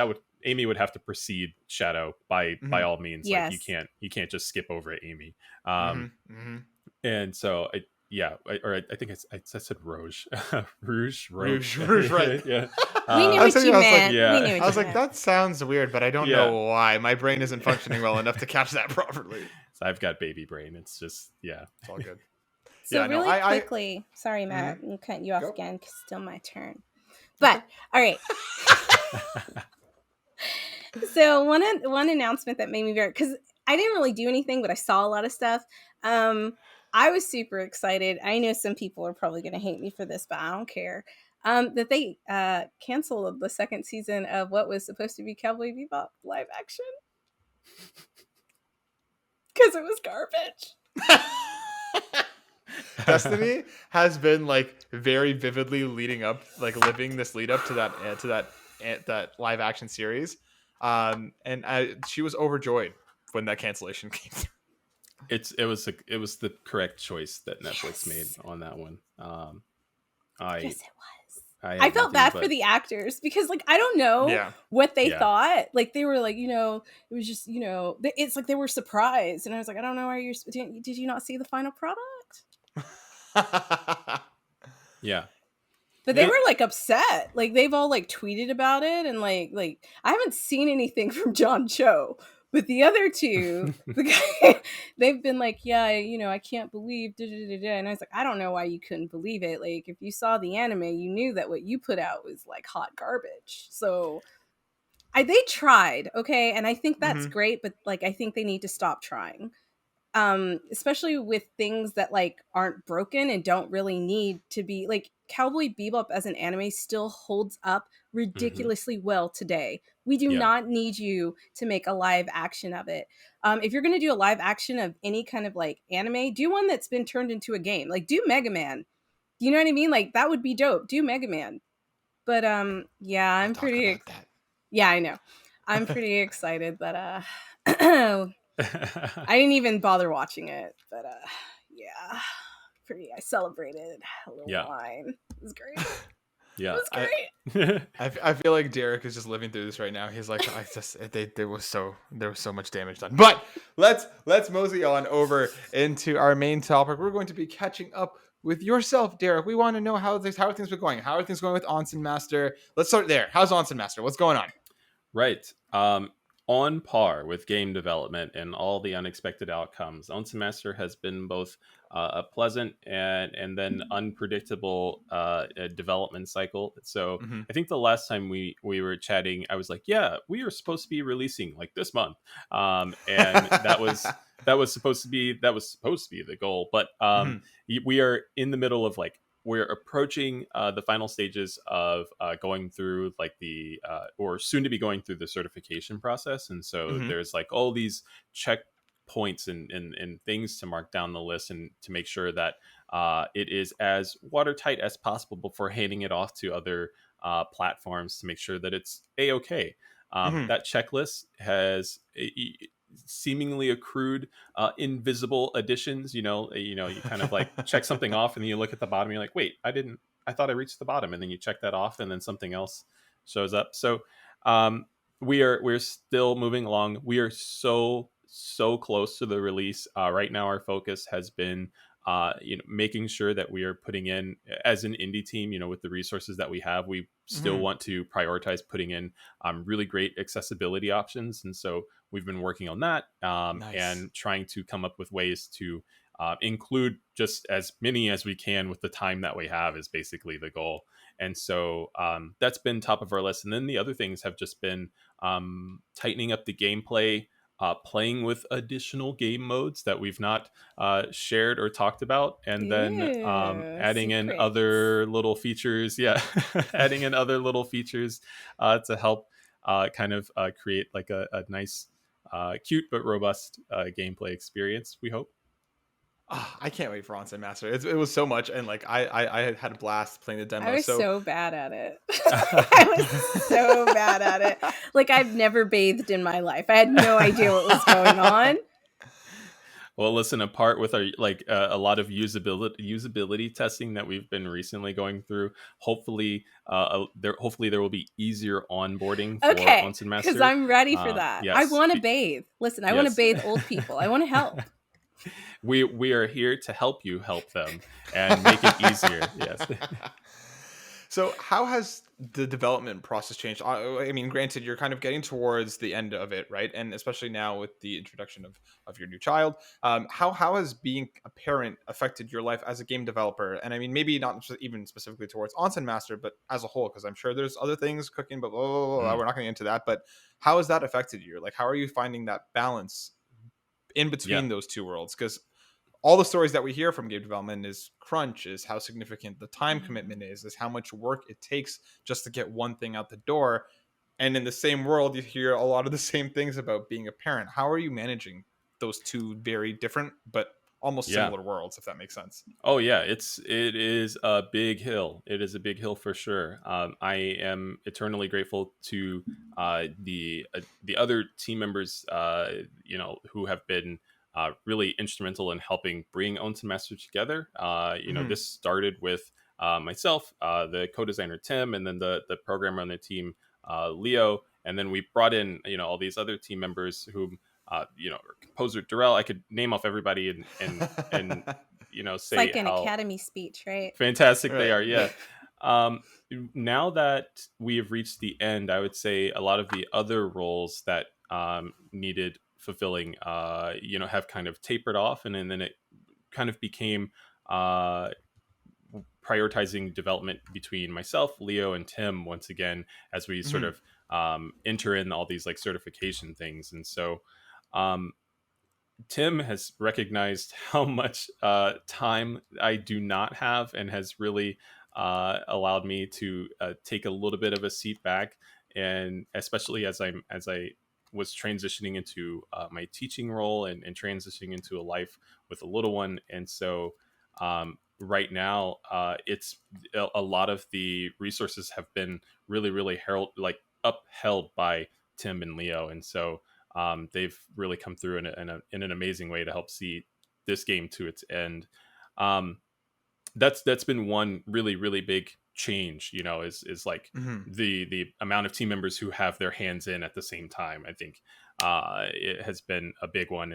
Speaker 3: Amy would have to precede Shadow by
Speaker 1: Mhm.
Speaker 3: all means.
Speaker 2: Yes.
Speaker 3: Like you can't just skip over Amy. And so I think I said Rouge. Rouge,
Speaker 1: Rouge, right.
Speaker 3: yeah.
Speaker 2: We knew
Speaker 1: I was
Speaker 2: what
Speaker 1: thinking,
Speaker 2: you
Speaker 1: I was like,
Speaker 2: meant.
Speaker 3: yeah.
Speaker 2: We knew
Speaker 1: I
Speaker 2: what
Speaker 1: was
Speaker 2: you
Speaker 1: like,
Speaker 2: meant.
Speaker 1: that sounds weird, but I don't
Speaker 3: Yeah.
Speaker 1: know why. My brain isn't functioning well enough to catch that properly.
Speaker 3: So I've got baby brain. It's just
Speaker 1: It's all good.
Speaker 2: So
Speaker 1: Yeah, no,
Speaker 2: really
Speaker 1: I-
Speaker 2: quickly, sorry, Matt, I'm cutting you off
Speaker 1: Go.
Speaker 2: again because it's still my turn. But all right. So one announcement that made me very, because I didn't really do anything, but I saw a lot of stuff. I was super excited. I know some people are probably going to hate me for this, but I don't care. That they canceled the second season of what was supposed to be Cowboy Bebop live action because it was garbage.
Speaker 1: Destiny has been like very vividly leading up, like living this lead up to that live action series, and she was overjoyed when that cancellation came through.
Speaker 3: it was the correct choice that Netflix
Speaker 2: Yes.
Speaker 3: made on that one.
Speaker 2: Yes, it was.
Speaker 3: I
Speaker 2: I felt bad for the actors because, like, I don't know
Speaker 1: Yeah.
Speaker 2: what they
Speaker 3: Yeah.
Speaker 2: thought. Like, they were like, you know, it was just, you know, it's like they were surprised, and I was like, I don't know why did you not see the final product?
Speaker 3: Yeah.
Speaker 2: But they
Speaker 3: Yeah.
Speaker 2: were like upset. Like, they've all like tweeted about it, and like I haven't seen anything from John Cho, but the other two, they've been like, yeah, you know, I can't believe, and I was like, I don't know why you couldn't believe it. Like, if you saw the anime, you knew that what you put out was like hot garbage. So they tried, okay, and I think that's
Speaker 1: Mhm.
Speaker 2: great, but like I think they need to stop trying. Especially with things that like aren't broken and don't really need to be. Like, Cowboy Bebop as an anime still holds up ridiculously well today. We do
Speaker 3: Yeah.
Speaker 2: not need you to make a live action of it. If you're going to do a live action of any kind of like anime, do one that's been turned into a game. Like, do Mega Man. You know what I mean? Like, that would be dope. Do Mega Man. But yeah, I'm
Speaker 1: Talk
Speaker 2: pretty
Speaker 1: about that.
Speaker 2: yeah, I know. I'm pretty excited that I didn't even bother watching it, but yeah, I celebrated a little
Speaker 3: Yeah.
Speaker 2: wine. It was great.
Speaker 3: Yeah.
Speaker 2: It was great.
Speaker 1: I feel like Derek is just living through this right now. He's like, there was so much damage done. But let's mosey on over into our main topic. We're going to be catching up with yourself, Derek. We want to know how are things been going. How are things going with Onsen Master? Let's start there. How's Onsen Master? What's going on?
Speaker 3: Right. on par with game development and all the unexpected outcomes. Onsen Master has been both a pleasant and then unpredictable development cycle. So
Speaker 1: Mm-hmm.
Speaker 3: I think the last time we were chatting, I was like, yeah, we are supposed to be releasing like this month, and that was supposed to be the goal. But
Speaker 1: Mm-hmm.
Speaker 3: we are in the middle of like, we're approaching the final stages of going through like the or soon to be going through the certification process, and so
Speaker 1: Mm-hmm.
Speaker 3: there's like all these checkpoints and things to mark down the list and to make sure that it is as watertight as possible before handing it off to other platforms to make sure that it's a-okay.
Speaker 1: Mm-hmm.
Speaker 3: That checklist has seemingly accrued invisible additions. You kind of like check something off, and then you look at the bottom. And you're like, wait, I thought I reached the bottom, and then you check that off, and then something else shows up. So um, we're still moving along. We are so close to the release. Right now, our focus has been making sure that we are putting in, as an indie team, with the resources that we have, we still
Speaker 1: Mm-hmm.
Speaker 3: want to prioritize putting in really great accessibility options. And so we've been working on that,
Speaker 1: Nice.
Speaker 3: and trying to come up with ways to include just as many as we can with the time that we have is basically the goal. And so that's been top of our list. And then the other things have just been tightening up the gameplay, playing with additional game modes that we've not shared or talked about, and then
Speaker 2: Ew,
Speaker 3: adding in
Speaker 2: secrets.
Speaker 3: other little features. Yeah, adding in other little features to help kind of create like a nice, cute but robust gameplay experience, we hope.
Speaker 1: Ah, I can't wait for Onsen Master. It was so much, and like I had a blast playing the
Speaker 2: I
Speaker 1: demo.
Speaker 2: was
Speaker 1: So
Speaker 2: so bad at it. I was so bad at it. Like, I've never bathed in my life. I had no idea what was going on.
Speaker 3: Well, listen, apart with our like a lot of usability testing that we've been recently going through, hopefully there will be easier onboarding for
Speaker 2: Okay,
Speaker 3: Onsen
Speaker 2: because
Speaker 3: Master.
Speaker 2: I'm ready for that. I
Speaker 3: Yes,
Speaker 2: want to bathe. Listen, I want to
Speaker 3: yes,
Speaker 2: bathe old people. I want to help.
Speaker 3: we are here to help you help them and make it easier. Yes.
Speaker 1: So, how has the development process changed? I mean, granted, you're kind of getting towards the end of it, right? And especially now with the introduction of your new child, how has being a parent affected your life as a game developer? And I mean, maybe not even specifically towards Onsen Master, but as a whole, because I'm sure there's other things cooking, but blah, blah, blah, blah,
Speaker 3: Mm,
Speaker 1: we're not going to get into that. But how has that affected you? Like, how are you finding that balance in
Speaker 3: yeah.
Speaker 1: between those two worlds? Because all the stories that we hear from game development is crunch, is how significant the time commitment is how much work it takes just to get one thing out the door. And in the same world, you hear a lot of the same things about being a parent. How are you managing those two very different but almost
Speaker 3: Yeah.
Speaker 1: similar worlds, if that makes sense?
Speaker 3: Oh yeah, it is a big hill. It is a big hill for sure. I am eternally grateful to the other team members, who have been really instrumental in helping bring Onsen Master together.
Speaker 1: Mm-hmm.
Speaker 3: This started with myself, the co-designer Tim, and then the programmer on the team, Leo, and then we brought in all these other team members who. Composer Darrell. I could name off everybody and
Speaker 2: It's
Speaker 3: say
Speaker 2: like an
Speaker 3: how
Speaker 2: academy speech, right?
Speaker 3: fantastic they
Speaker 1: Right.
Speaker 3: are. Yeah. Um, Now that we have reached the end, I would say a lot of the other roles that needed fulfilling, have kind of tapered off, and then it kind of became uh, prioritizing development between myself, Leo, and Tim once again as we sort
Speaker 1: Mm-hmm.
Speaker 3: of enter in all these like certification things, and so. Um, Tim has recognized how much time I do not have, and has really allowed me to take a little bit of a seat back, and especially as I was transitioning into my teaching role, and transitioning into a life with a little one, and so right now it's a lot of the resources have been really upheld by Tim and Leo, and so they've really come through in an amazing way to help see this game to its end. Um, that's been one really big change. Is like
Speaker 1: Mm-hmm.
Speaker 3: the amount of team members who have their hands in at the same time. I think it has been a big one,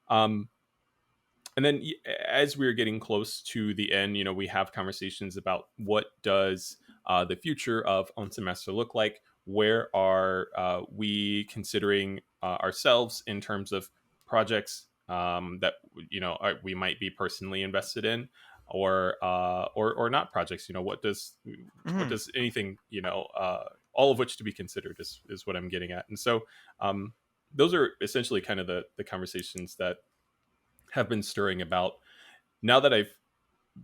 Speaker 3: um, and then as we're getting close to the end, we have conversations about what does the future of On Semester look like. where are we considering ourselves in terms of projects that we might be personally invested in, or not projects. What does anything, all of which to be considered is what I'm getting at. And so those are essentially kind of the conversations that have been stirring about now that I've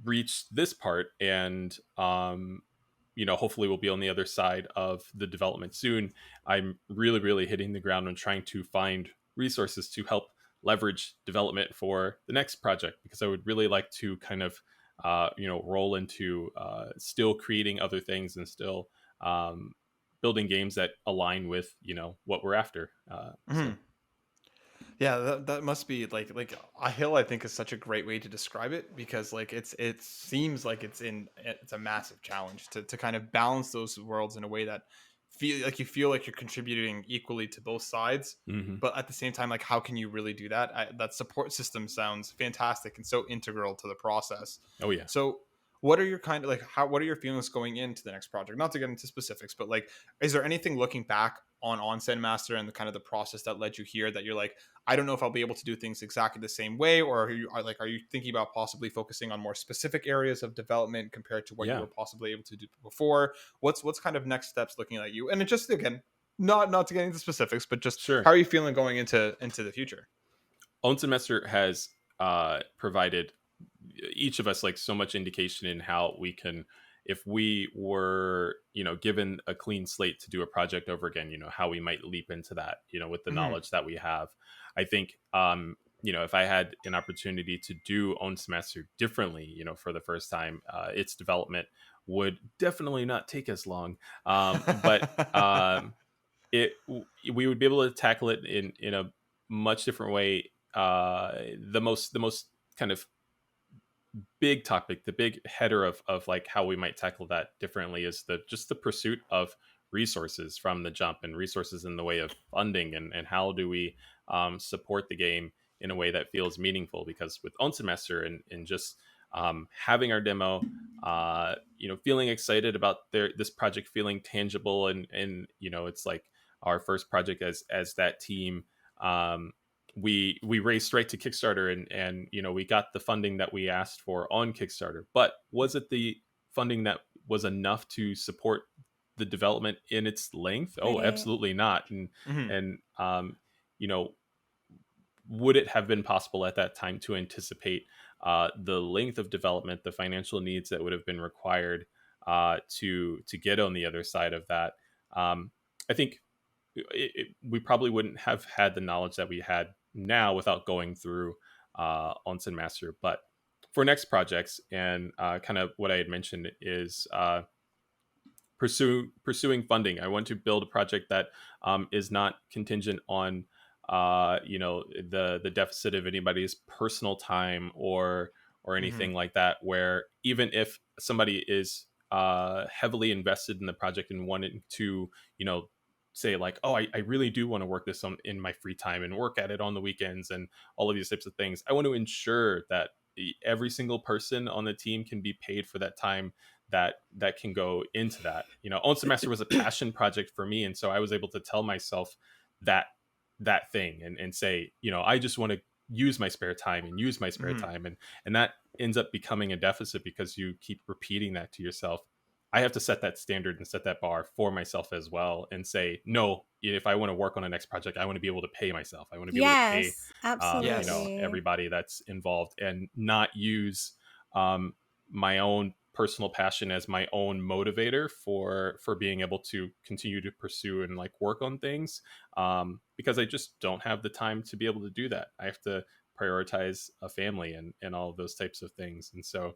Speaker 3: reached this part. And hopefully we'll be on the other side of the development soon. I'm really, really hitting the ground on trying to find resources to help leverage development for the next project, because I would really like to kind of roll into still creating other things and still building games that align with what we're after. So.
Speaker 1: Yeah, that must be like a hill. I think is such a great way to describe it, because like it seems like it's a massive challenge to kind of balance those worlds in a way that you feel like you're contributing equally to both sides,
Speaker 3: Mm-hmm.
Speaker 1: but at the same time, like how can you really do that? That support system sounds fantastic and so integral to the process.
Speaker 3: Oh yeah.
Speaker 1: So what are your kind of like what are your feelings going into the next project? Not to get into specifics, but like, is there anything looking back on Onsen Master and the kind of the process that led you here that you're like, I don't know if I'll be able to do things exactly the same way, or are you thinking about possibly focusing on more specific areas of development compared to what you were possibly able to do before? What's kind of next steps looking at you? And it just, again, not to get into specifics, but just
Speaker 3: Sure.
Speaker 1: How are you feeling going into the future?
Speaker 3: Onsen Master has provided each of us like so much indication in how we can, if we were given a clean slate to do a project over again, how we might leap into that with the knowledge that we have. I think if I had an opportunity to do Onsen Master differently for the first time, its development would definitely not take as long, but we would be able to tackle it in a much different way. The most kind of big topic, the big header of like how we might tackle that differently is the pursuit of resources from the jump, and resources in the way of funding, and how do we support the game in a way that feels meaningful. Because with Onsen Master and just having our demo, feeling excited about this project, feeling tangible, and it's like our first project as that team. We raced straight to Kickstarter, and we got the funding that we asked for on Kickstarter. But was it the funding that was enough to support the development in its length? Oh, absolutely not. And would it have been possible at that time to anticipate the length of development, the financial needs that would have been required to get on the other side of that? I think we probably wouldn't have had the knowledge that we had now without going through Onsen Master. But for next projects, and kind of what I had mentioned is pursuing funding. I want to build a project that is not contingent on the deficit of anybody's personal time or anything like that, where even if somebody is heavily invested in the project and wanting to say like, oh, I really do want to work this on in my free time and work at it on the weekends and all of these types of things, I want to ensure that every single person on the team can be paid for that time that can go into that. Onsen Master was a passion project for me, and so I was able to tell myself that thing and say, I just want to use my spare time and use my spare time, and that ends up becoming a deficit because you keep repeating that to yourself. I have to set that standard and set that bar for myself as well, and say, no, if I want to work on a next project, I want to be able to pay myself. I want to be able to pay
Speaker 2: absolutely.
Speaker 3: everybody that's involved, and not use my own personal passion as my own motivator for being able to continue to pursue and like work on things, because I just don't have the time to be able to do that. I have to prioritize a family and all of those types of things. And so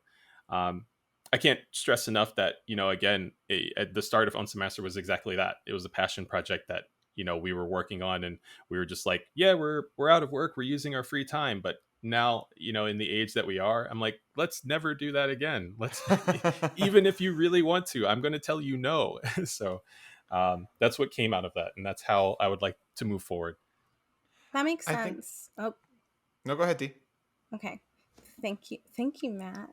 Speaker 3: I can't stress enough that, again, at the start of Onsen Master was exactly that. It was a passion project that, we were working on, and we were just like, yeah, we're out of work. We're using our free time. But now, in the age that we are, I'm like, let's never do that again. Let's, even if you really want to, I'm going to tell you no. So that's what came out of that. And that's how I would like to move forward.
Speaker 2: That makes sense.
Speaker 1: No, go ahead, Dee.
Speaker 2: Okay. Thank you, Matt.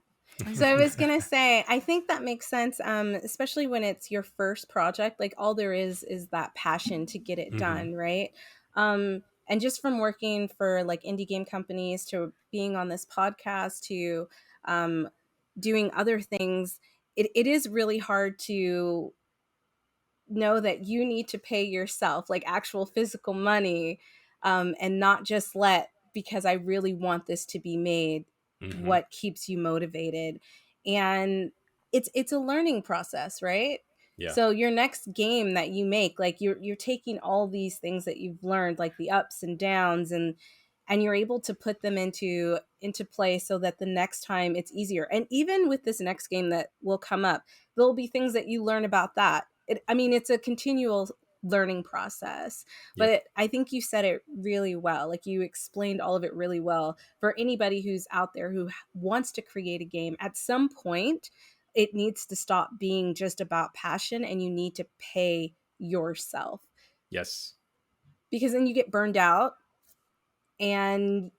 Speaker 2: So I was gonna say, I think that makes sense, especially when it's your first project. Like all there is that passion to get it
Speaker 3: Hmm.
Speaker 2: done, right? And just from working for like indie game companies to being on this podcast to um, doing other things, it is really hard to know that you need to pay yourself like actual physical money, and not just let because I really want this to be made
Speaker 3: Hmm.
Speaker 2: what keeps you motivated. And it's a learning process, right?
Speaker 3: Yeah.
Speaker 2: So your next game that you make, like you're taking all these things that you've learned, like the ups and downs, and you're able to put them into play so that the next time it's easier. And even with this next game that will come up, there'll be things that you learn about that. I mean, it's a continual learning process, but
Speaker 3: Yep.
Speaker 2: I think you said it really well. Like you explained all of it really well for anybody who's out there who wants to create a game. At some point, it needs to stop being just about passion, and you need to pay yourself,
Speaker 3: Yes.
Speaker 2: because then you get burned out. And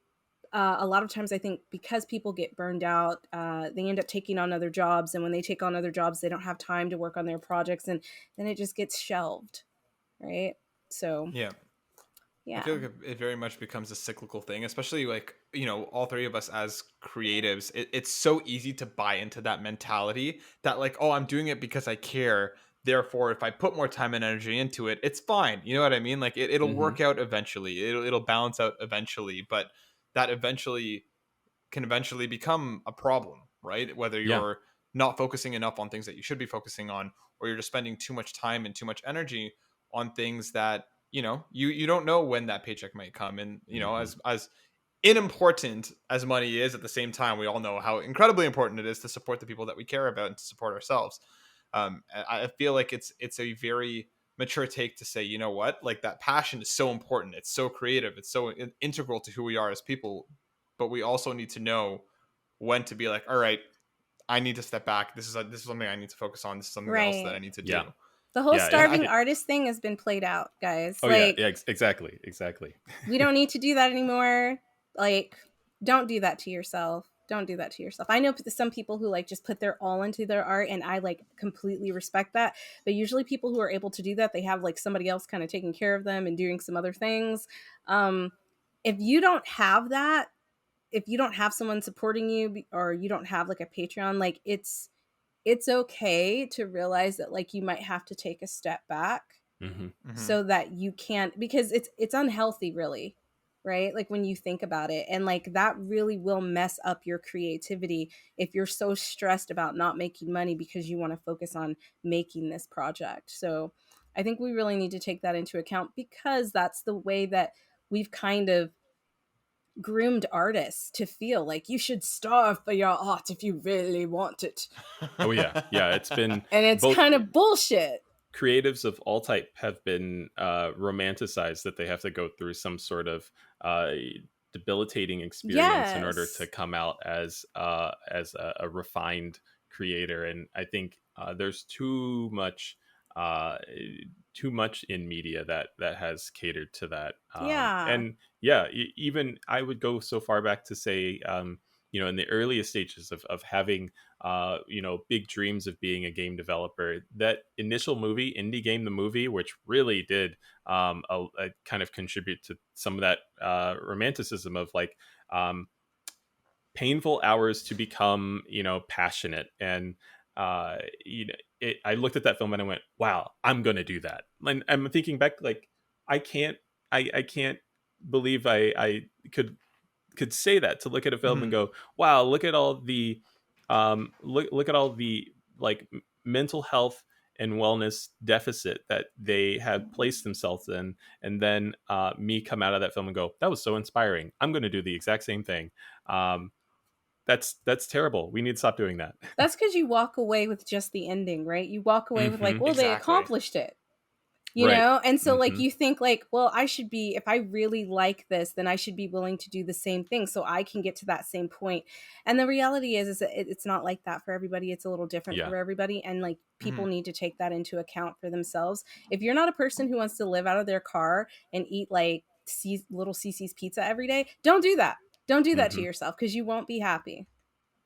Speaker 2: a lot of times I think because people get burned out, they end up taking on other jobs, and when they take on other jobs they don't have time to work on their projects, and then it just gets shelved, right? So
Speaker 1: Yeah. I
Speaker 2: yeah.
Speaker 1: feel like it very much becomes a cyclical thing, especially like, all three of us as creatives. It's so easy to buy into that mentality that like, oh, I'm doing it because I care. Therefore, if I put more time and energy into it, it's fine. You know what I mean? Like it'll
Speaker 3: Hmm.
Speaker 1: work out eventually. It'll balance out eventually, but that eventually can eventually become a problem, right? Whether
Speaker 3: Yeah.
Speaker 1: you're not focusing enough on things that you should be focusing on, or you're just spending too much time and too much energy on things that you don't know when that paycheck might come. And
Speaker 3: Hmm.
Speaker 1: as unimportant as money is, at the same time we all know how incredibly important it is to support the people that we care about and to support ourselves. I feel like it's a very mature take to say, you know what, like that passion is so important, it's so creative, it's so integral to who we are as people, but we also need to know when to be like, all right, I need to step back. This is something I need to focus on. This is something else that I
Speaker 2: Right.
Speaker 1: need to
Speaker 3: Yeah.
Speaker 1: do.
Speaker 2: The whole
Speaker 3: Yeah.
Speaker 1: And
Speaker 2: starving artist thing has been played out, guys.
Speaker 3: Oh yeah.
Speaker 2: Like
Speaker 3: Yeah. Exactly. Exactly.
Speaker 2: we don't need to do that anymore. Like don't do that to yourself. Don't do that to yourself. I know some people who like just put their all into their art, and I like completely respect that. But usually people who are able to do that, they have like somebody else kind of taking care of them and doing some other things. um if you don't have that, if you don't have someone supporting you, or you don't have like a Patreon, like it's okay to realize that like you might have to take a step back
Speaker 3: Hmm.
Speaker 1: mhm.
Speaker 2: so that you can't, because it's unhealthy, really, right? Like when you think about it, and like that really will mess up your creativity if you're so stressed about not making money because you want to focus on making this project. So I think we really need to take that into account, because that's the way that we've kind of groomed artists to feel like you should starve for your art if you really want it.
Speaker 3: Oh yeah. Yeah. It's been
Speaker 2: And it's
Speaker 3: both
Speaker 2: kind of bullshit.
Speaker 3: creatives of all type have been romanticized that they have to go through some sort of uh, debilitating experience in order to
Speaker 2: Yes.
Speaker 3: come out as a refined creator. And I think there's uh, too much in media that has catered to that.
Speaker 2: Yeah.
Speaker 3: And yeah, even I would go so far back to say, in the earliest stages of having big dreams of being a game developer, that initial movie, Indie Game the movie, which really did a kind of contribute to some of that romanticism of like painful hours to become passionate. And uh you know I looked at that film and I went, wow, I'm gonna do that. And I'm thinking back, like I can't believe I could say that, to look at a film and
Speaker 1: Mhm.
Speaker 3: go, wow, look at all the look at all the like mental health and wellness deficit that they have placed themselves in. And then me come out of that film and go, that was so inspiring, I'm going to do the exact same thing. um that's terrible. We need to stop doing that.
Speaker 2: That's because you walk away with just the ending, right? You walk away with like,
Speaker 3: Hmm.
Speaker 2: well, they
Speaker 1: Exactly.
Speaker 2: accomplished it,
Speaker 3: Right.
Speaker 2: And so like
Speaker 3: Hmm.
Speaker 2: you think like, well, I should be, if I really like this, then I should be willing to do the same thing so I can get to that same point. And the reality is that it's not like that for everybody. It's a little different
Speaker 3: Yeah.
Speaker 2: for everybody. And like people
Speaker 1: Mhm.
Speaker 2: need to take that into account for themselves. If you're not a person who wants to live out of their car and eat like little CC's pizza every day, don't do that. Don't do that to
Speaker 3: Hmm.
Speaker 2: yourself, because you won't be happy.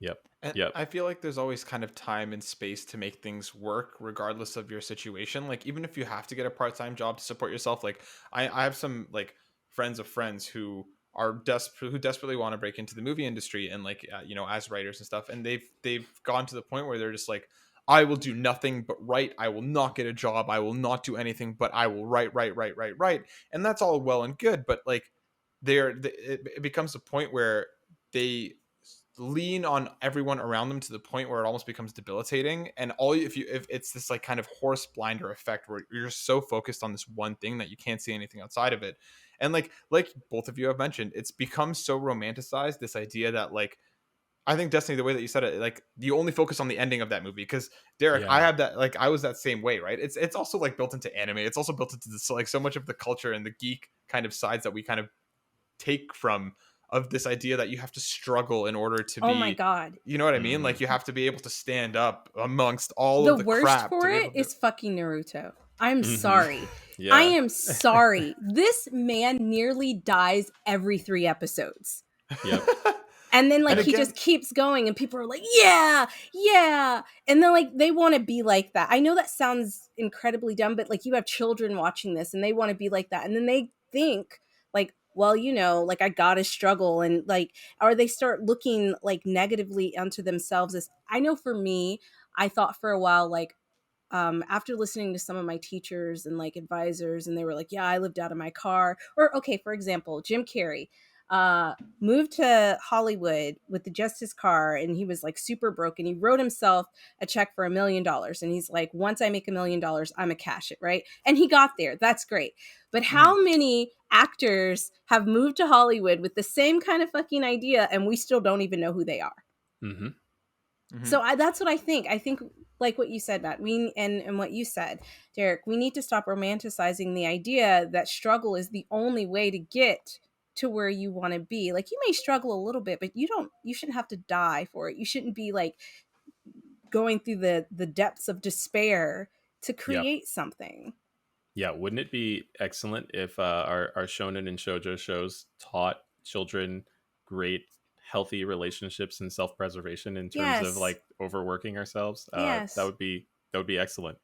Speaker 3: Yep.
Speaker 1: And
Speaker 3: Yep.
Speaker 1: I feel like there's always kind of time and space to make things work, regardless of your situation. Like, even if you have to get a part-time job to support yourself, like I have some like friends of friends who are desperate, who desperately want to break into the movie industry and like as writers and stuff, and they've gone to the point where they're just like, I will do nothing but write. I will not get a job. I will not do anything, but I will write, write, write, write, write. And that's all well and good, but like it becomes a point where they lean on everyone around them to the point where it almost becomes debilitating. And if it's this like kind of horse blinder effect where you're so focused on this one thing that you can't see anything outside of it. And like both of you have mentioned, it's become so romanticized, this idea that like, I think Destiny, the way that you said it, like you only focus on the ending of that movie. Because Derek, I
Speaker 3: Yeah.
Speaker 1: have that, like I was that same way, right? It's also like built into anime. It's also built into this, like so much of the culture and the geek kind of sides that we kind of take from, of this idea that you have to struggle in order to
Speaker 2: Oh my
Speaker 1: be,
Speaker 2: god.
Speaker 1: you know what I mean?
Speaker 3: Mm.
Speaker 1: Like you have to be able to stand up amongst all
Speaker 2: The
Speaker 1: of the
Speaker 2: worst
Speaker 1: crap to
Speaker 2: for
Speaker 1: be
Speaker 2: it
Speaker 1: able to.
Speaker 2: is fucking Naruto. I'm
Speaker 3: Hmm.
Speaker 2: sorry. I
Speaker 3: Yeah.
Speaker 2: am sorry. This man nearly dies every 3 episodes.
Speaker 3: Yep.
Speaker 2: And then like
Speaker 1: And
Speaker 2: he
Speaker 1: again,
Speaker 2: just keeps going and people are like, "Yeah, yeah." And then like they want to be like that. I know that sounds incredibly dumb, but like you have children watching this and they want to be like that. And then they think like, well, like I got to struggle and like, or they start looking like negatively onto themselves. As I know for me, I thought for a while like, after listening to some of my teachers and like advisors, and they were like, yeah, I lived out of my car. Or, okay, for example, Jim Carrey moved to Hollywood with just his car, and he was like super broke, and he wrote himself a check for $1 million. And he's like, once I make $1 million, I'm a cash it, right? And he got there. That's great. But
Speaker 1: mhm.
Speaker 2: how many actors have moved to Hollywood with the same kind of fucking idea, and we still don't even know who they are?
Speaker 3: Hmm.
Speaker 2: So that's what I think. I think like what you said, Matt, and what you said, Derek, we need to stop romanticizing the idea that struggle is the only way to get to where you want to be. Like you may struggle a little bit, but you shouldn't have to die for it. You shouldn't be like going through the depths of despair to
Speaker 3: Yep.
Speaker 2: create something.
Speaker 3: Yeah. Wouldn't it be excellent if our shonen and shoujo shows taught children great, healthy relationships and self preservation in terms of
Speaker 2: Yes.
Speaker 3: like overworking ourselves?
Speaker 2: Yes.
Speaker 3: That would be excellent.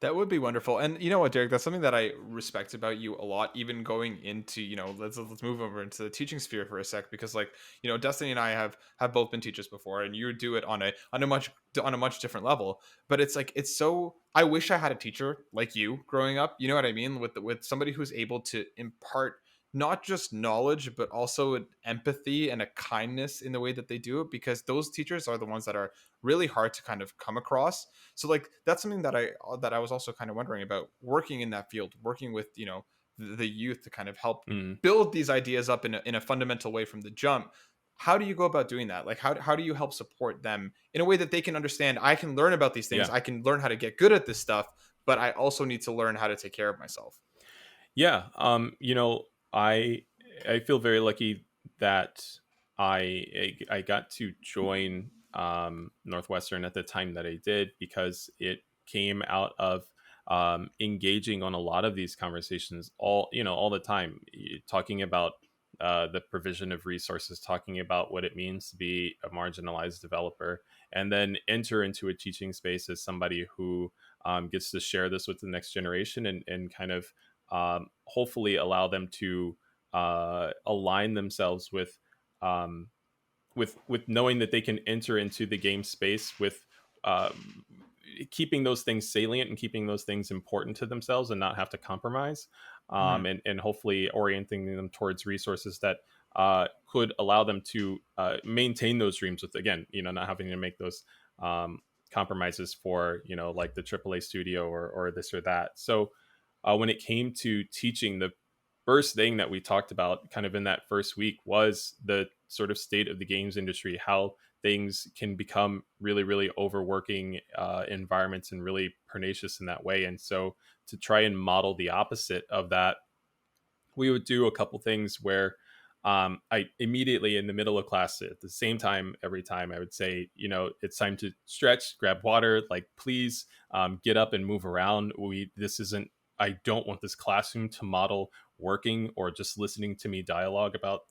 Speaker 1: That would be wonderful. And you know what, Derek, that's something that I respect about you a lot, even going into, let's move over into the teaching sphere for a sec, because like, Destiny and I have both been teachers before, and you do it on a much different level. But it's like, it's so, I wish I had a teacher like you growing up, you know what I mean? With somebody who's able to impart not just knowledge, but also an empathy and a kindness in the way that they do it, because those teachers are the ones that are really hard to kind of come across. So like that's something that I was also kind of wondering about, working in that field, working with the youth to kind of help
Speaker 3: Mm,
Speaker 1: build these ideas up in a fundamental way from the jump. How do you go about doing that? Like how do you help support them in a way that they can understand, I can learn about these things,
Speaker 3: yeah.
Speaker 1: I can learn how to get good at this stuff, but I also need to learn how to take care of myself.
Speaker 3: Yeah. I feel very lucky that I got to join Northwestern at the time that I did, because it came out of engaging on a lot of these conversations all the time, talking about the provision of resources, talking about what it means to be a marginalized developer, and then enter into a teaching space as somebody who gets to share this with the next generation, and kind of hopefully allow them to align themselves um, with knowing that they can enter into the game space with keeping those things salient and keeping those things important to themselves, and not have to compromise,
Speaker 1: Mhm.
Speaker 3: and hopefully orienting them towards resources that could allow them to maintain those dreams with, again, not having to make those um, compromises for, like the AAA studio, or this or that. So when it came to teaching, the first thing that we talked about kind of in that first week was the sort of state of the games industry, how things can become really, really overworking environments, and really pernicious in that way. And so to try and model the opposite of that, we would do a couple things where I immediately in the middle of class at the same time, every time I would say, it's time to stretch, grab water, like please get up and move around. This isn't I don't want this classroom to model working or just listening to me dialogue about,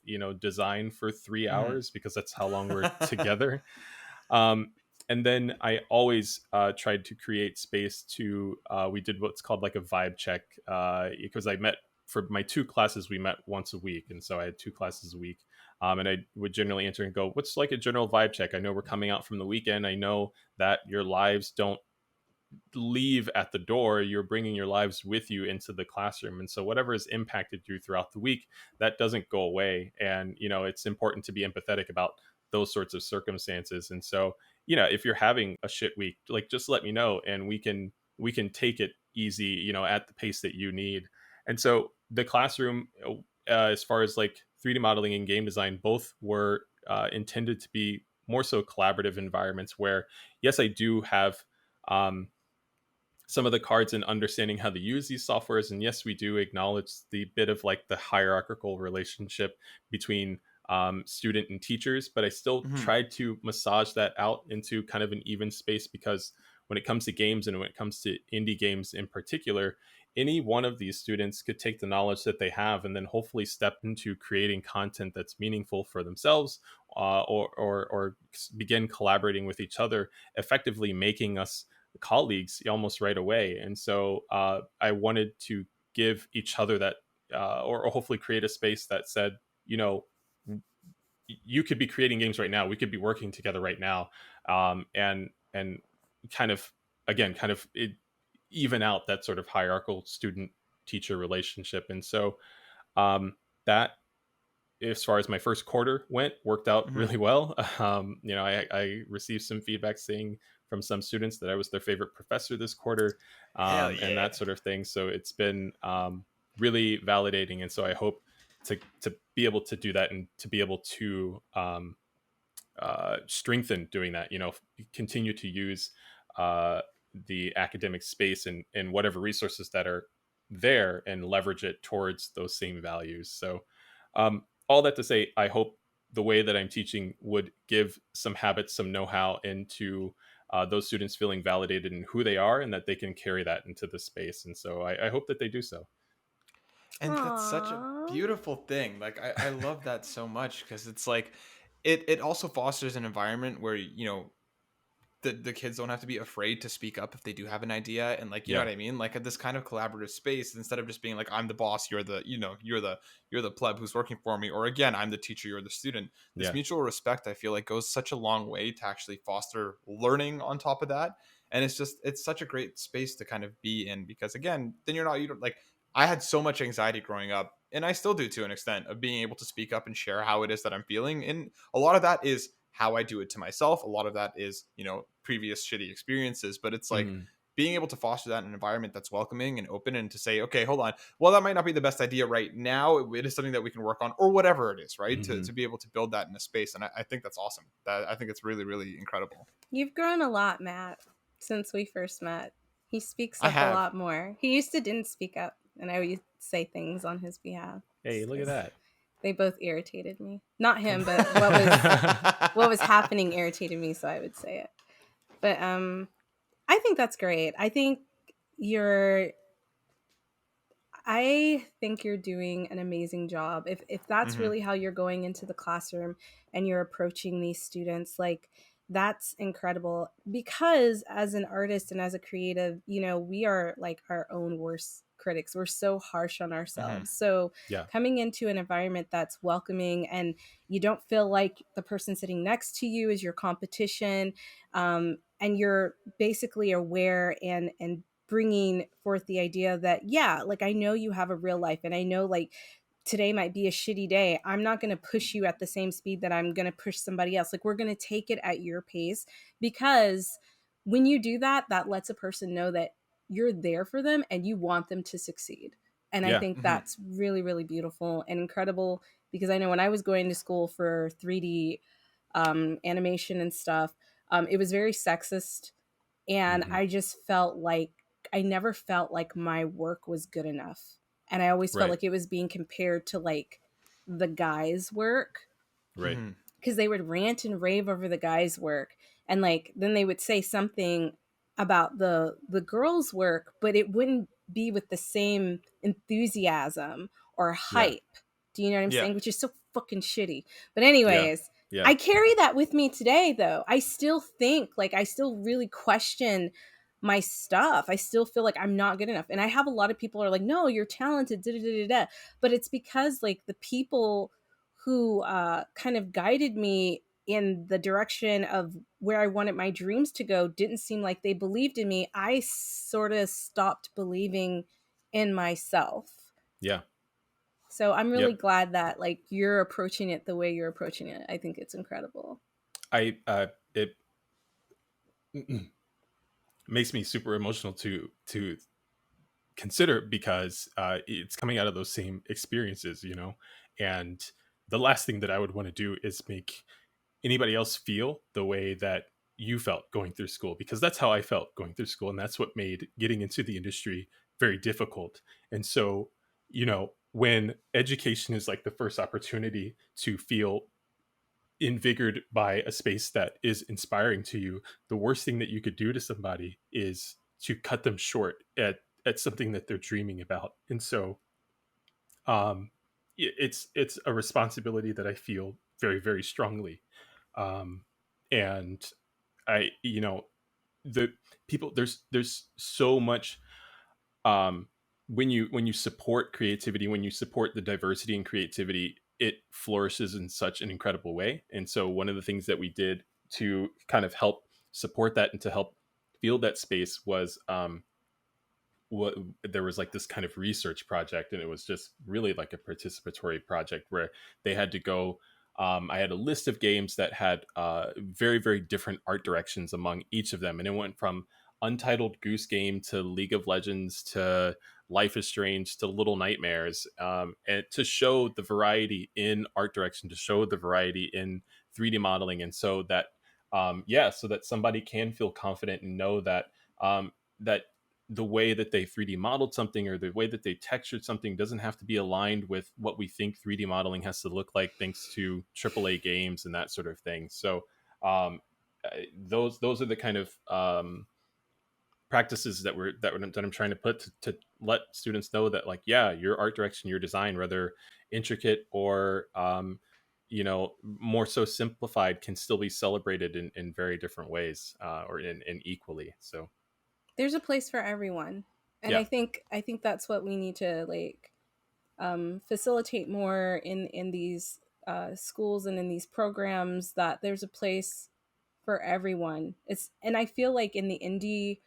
Speaker 3: design for 3 hours, because that's how long we're together. And then I always tried to create space to, we did what's called like a vibe check, because I met for my 2 classes, we met once a week. And so I had 2 classes a week. And I would generally enter and go, what's like a general vibe check? I know we're coming out from the weekend. I know that your lives don't leave at the door. You're bringing your lives with you into the classroom. And so whatever has impacted you throughout the week, that doesn't go away. And, it's important to be empathetic about those sorts of circumstances. And so, if you're having a shit week, like, just let me know, and we can take it easy, at the pace that you need. And so the classroom, as far as like 3D modeling and game design, both were intended to be more so collaborative environments where, yes, I do have some of the cards in understanding how to use these softwares. And yes, we do acknowledge the bit of like the hierarchical relationship between student and teachers, but I still tried to massage that out into kind of an even space, because when it comes to games, and when it comes to indie games in particular, any one of these students could take the knowledge that they have and then hopefully step into creating content that's meaningful for themselves, or begin collaborating with each other, effectively making us colleagues almost right away. And so I wanted to give each other that, or hopefully create a space that said, you could be creating games right now. We could be working together right now, and kind of, again, even out that sort of hierarchical student teacher relationship. And so that, as far as my first quarter went, worked out really well. I received some feedback saying from some students that I was their favorite professor this quarter, and that sort of thing. So it's been really validating. And so I hope to be able to do that, and to be able to strengthen doing that, continue to use the academic space and whatever resources that are there, and leverage it towards those same values. So all that to say, I hope the way that I'm teaching would give some habits, some know-how into those students feeling validated in who they are, and that they can carry that into the space. And so I hope that they do so.
Speaker 1: And that's such a beautiful thing. Like, I love that so much, because it's like it also fosters an environment where, the kids don't have to be afraid to speak up if they do have an idea, and like, you know what I mean, like, at this kind of collaborative space, instead of just being like, I'm the boss, you're the you're the pleb who's working for me, or again, I'm the teacher, you're the student. This mutual respect, I feel like, goes such a long way to actually foster learning on top of that. And it's such a great space to kind of be in, because again, then you don't like, I had so much anxiety growing up, and I still do to an extent, of being able to speak up and share how it is that I'm feeling. And a lot of that is how I do it to myself. A lot of that is, previous shitty experiences, but it's like being able to foster that in an environment that's welcoming and open, and to say, okay, hold on, well, that might not be the best idea right now. It is something that we can work on, or whatever it is, right? To be able to build that in a space. And I think that's awesome. I think it's really, really incredible.
Speaker 2: You've grown a lot, Matt, since we first met. He speaks up a lot more. He used to didn't speak up, and I would say things on his behalf.
Speaker 3: Hey, look at that.
Speaker 2: They both irritated me. Not him, but what was happening irritated me, so I would say it. But I think that's great. I think you're doing an amazing job. If that's really how you're going into the classroom and you're approaching these students, like, that's incredible. Because as an artist and as a creative, we are like our own worst critics. We're so harsh on ourselves. So coming into an environment that's welcoming, and you don't feel like the person sitting next to you is your competition, and you're basically aware and bringing forth the idea that, like, I know you have a real life, and I know, like, today might be a shitty day. I'm not going to push you at the same speed that I'm going to push somebody else. Like, we're going to take it at your pace, because when you do that, that lets a person know that you're there for them and you want them to succeed. And I think that's really, really beautiful and incredible, because I know when I was going to school for 3D animation and stuff, it was very sexist. And I just felt like I never felt like my work was good enough. And I always felt like it was being compared to, like, the guys' work.
Speaker 3: Right.
Speaker 2: Because they would rant and rave over the guys' work. And, like, then they would say something about the girls' work, but it wouldn't be with the same enthusiasm or
Speaker 3: Yeah.
Speaker 2: hype. Do you know what I'm
Speaker 1: Yeah.
Speaker 2: saying? Which is so fucking shitty. But
Speaker 3: Yeah.
Speaker 2: anyways,
Speaker 3: Yeah.
Speaker 2: I carry that with me today, though. I still think, like, I still really question my stuff. I still feel like I'm not good enough. And I have a lot of people are like, no, you're talented, da da da da. But it's because, like, the people who kind of guided me in the direction of where I wanted my dreams to go didn't seem like they believed in me. I sort of stopped believing in myself.
Speaker 3: Yeah.
Speaker 2: So I'm really
Speaker 3: Yep.
Speaker 2: glad that, like, you're approaching it the way you're approaching it. I think it's incredible.
Speaker 3: It makes me super emotional to consider, because it's coming out of those same experiences, you know. And the last thing that I would want to do is make anybody else feel the way that you felt going through school, because that's how I felt going through school, and that's what made getting into the industry very difficult. And so, you know, when education is like the first opportunity to feel invigorated by a space that is inspiring to you, the worst thing that you could do to somebody is to cut them short at something that they're dreaming about. And so it's a responsibility that I feel very, very strongly. And I, you know, the people, there's so much, when you support creativity, when you support the diversity and creativity, it flourishes in such an incredible way. And so one of the things that we did to kind of help support that and to help fill that space was, what there was like this kind of research project, and it was just really like a participatory project where they had to go, I had a list of games that had very, very different art directions among each of them, and it went from Untitled Goose Game to League of Legends to Life is Strange to Little Nightmares, and to show the variety in art direction, to show the variety in 3D modeling, and so that so that somebody can feel confident and know that that the way that they 3D modeled something or the way that they textured something doesn't have to be aligned with what we think 3D modeling has to look like, thanks to AAA games and that sort of thing. So those are the kind of practices that I'm trying to put to let students know that, like, yeah, your art direction, your design, whether intricate or you know, more so simplified, can still be celebrated in very different ways, or in equally. So
Speaker 2: There's a place for everyone. And
Speaker 3: yeah.
Speaker 2: I think that's what we need to, like, facilitate more in these schools and in these programs, that there's a place for everyone. And I feel like in the indie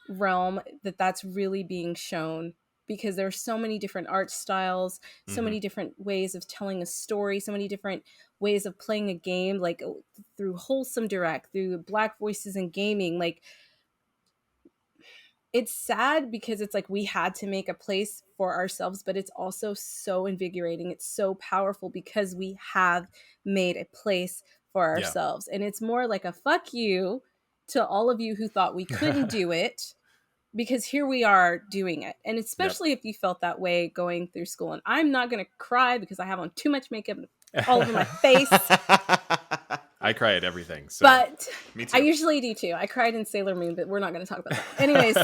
Speaker 2: realm that's really being shown, because there are so many different art styles, so many different ways of telling a story, so many different ways of playing a game, like through Wholesome Direct, through Black Voices in Gaming. Like, it's sad because it's like we had to make a place for ourselves, but it's also so invigorating. It's so powerful because we have made a place for ourselves. And it's more like a fuck you to all of you who thought we couldn't do it, because here we are doing it. And especially if you felt that way going through school. And I'm not going to cry because I have on too much makeup all over my face.
Speaker 3: I cry at everything. So.
Speaker 2: But
Speaker 1: Me too.
Speaker 2: I usually do too. I cried in Sailor Moon, but we're not going to talk about that. Anyways,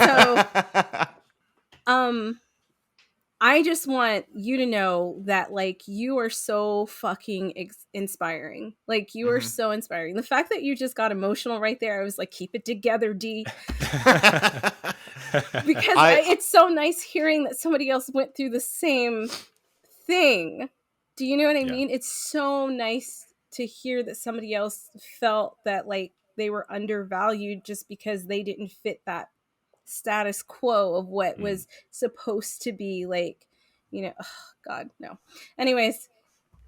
Speaker 2: so I just want you to know that, like, you are so fucking inspiring. Like, you are so inspiring. The fact that you just got emotional right there, I was like, keep it together, D. Because it's so nice hearing that somebody else went through the same thing. Do you know what I mean? It's so nice to hear that somebody else felt that, like, they were undervalued just because they didn't fit that status quo of what was supposed to be, like, you know. God, no. Anyways,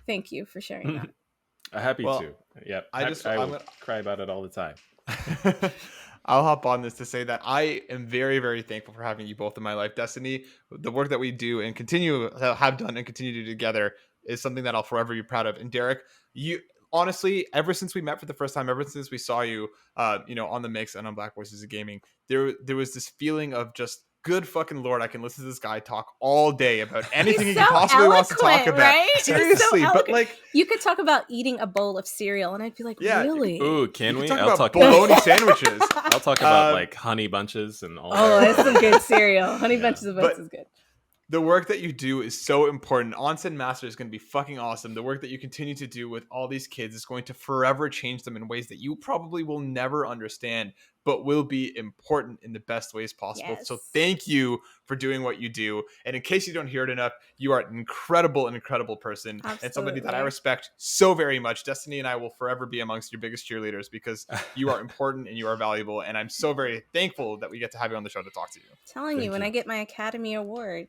Speaker 2: thank you for sharing that.
Speaker 3: Happy to. Yep. I will cry about it all the time.
Speaker 1: I'll hop on this to say that I am very, very thankful for having you both in my life. Destiny, the work that we do and have done and continue to do together is something that I'll forever be proud of. And Derrick, you honestly, ever since we met for the first time, ever since we saw you, you know, on the mix and on Black Voices of Gaming, there was this feeling of just good fucking lord, I can listen to this guy talk all day about anything he
Speaker 2: so
Speaker 1: can possibly wants to talk
Speaker 2: eloquent,
Speaker 1: about.
Speaker 2: right? He's so
Speaker 1: Seriously, but
Speaker 2: eloquent.
Speaker 1: like,
Speaker 2: You could talk about eating a bowl of cereal, and I'd be like,
Speaker 1: Yeah,
Speaker 2: really?
Speaker 3: Ooh, can
Speaker 1: you
Speaker 3: we?
Speaker 1: can talk
Speaker 3: I'll
Speaker 1: about
Speaker 3: talk about
Speaker 1: bologna sandwiches.
Speaker 3: I'll talk about like honey bunches and all
Speaker 2: Oh,
Speaker 3: that.
Speaker 2: that's some good cereal. Honey
Speaker 3: Yeah.
Speaker 2: Bunches of
Speaker 1: But-
Speaker 2: Oats is good.
Speaker 1: The work that you do is so important. Onsen Master is going to be fucking awesome. The work that you continue to do with all these kids is going to forever change them in ways that you probably will never understand, but will be important in the best ways possible. So
Speaker 2: Yes.
Speaker 1: thank you for doing what you do. And in case you don't hear it enough, you are an incredible person and somebody that I
Speaker 2: Absolutely.
Speaker 1: respect so very much. Destiny and I will forever be amongst your biggest cheerleaders because you are important and you are valuable. And I'm so very thankful that we get to have you on the show to talk to you.
Speaker 2: Telling
Speaker 3: Thank
Speaker 2: you, when
Speaker 3: you.
Speaker 2: I get my Academy Award,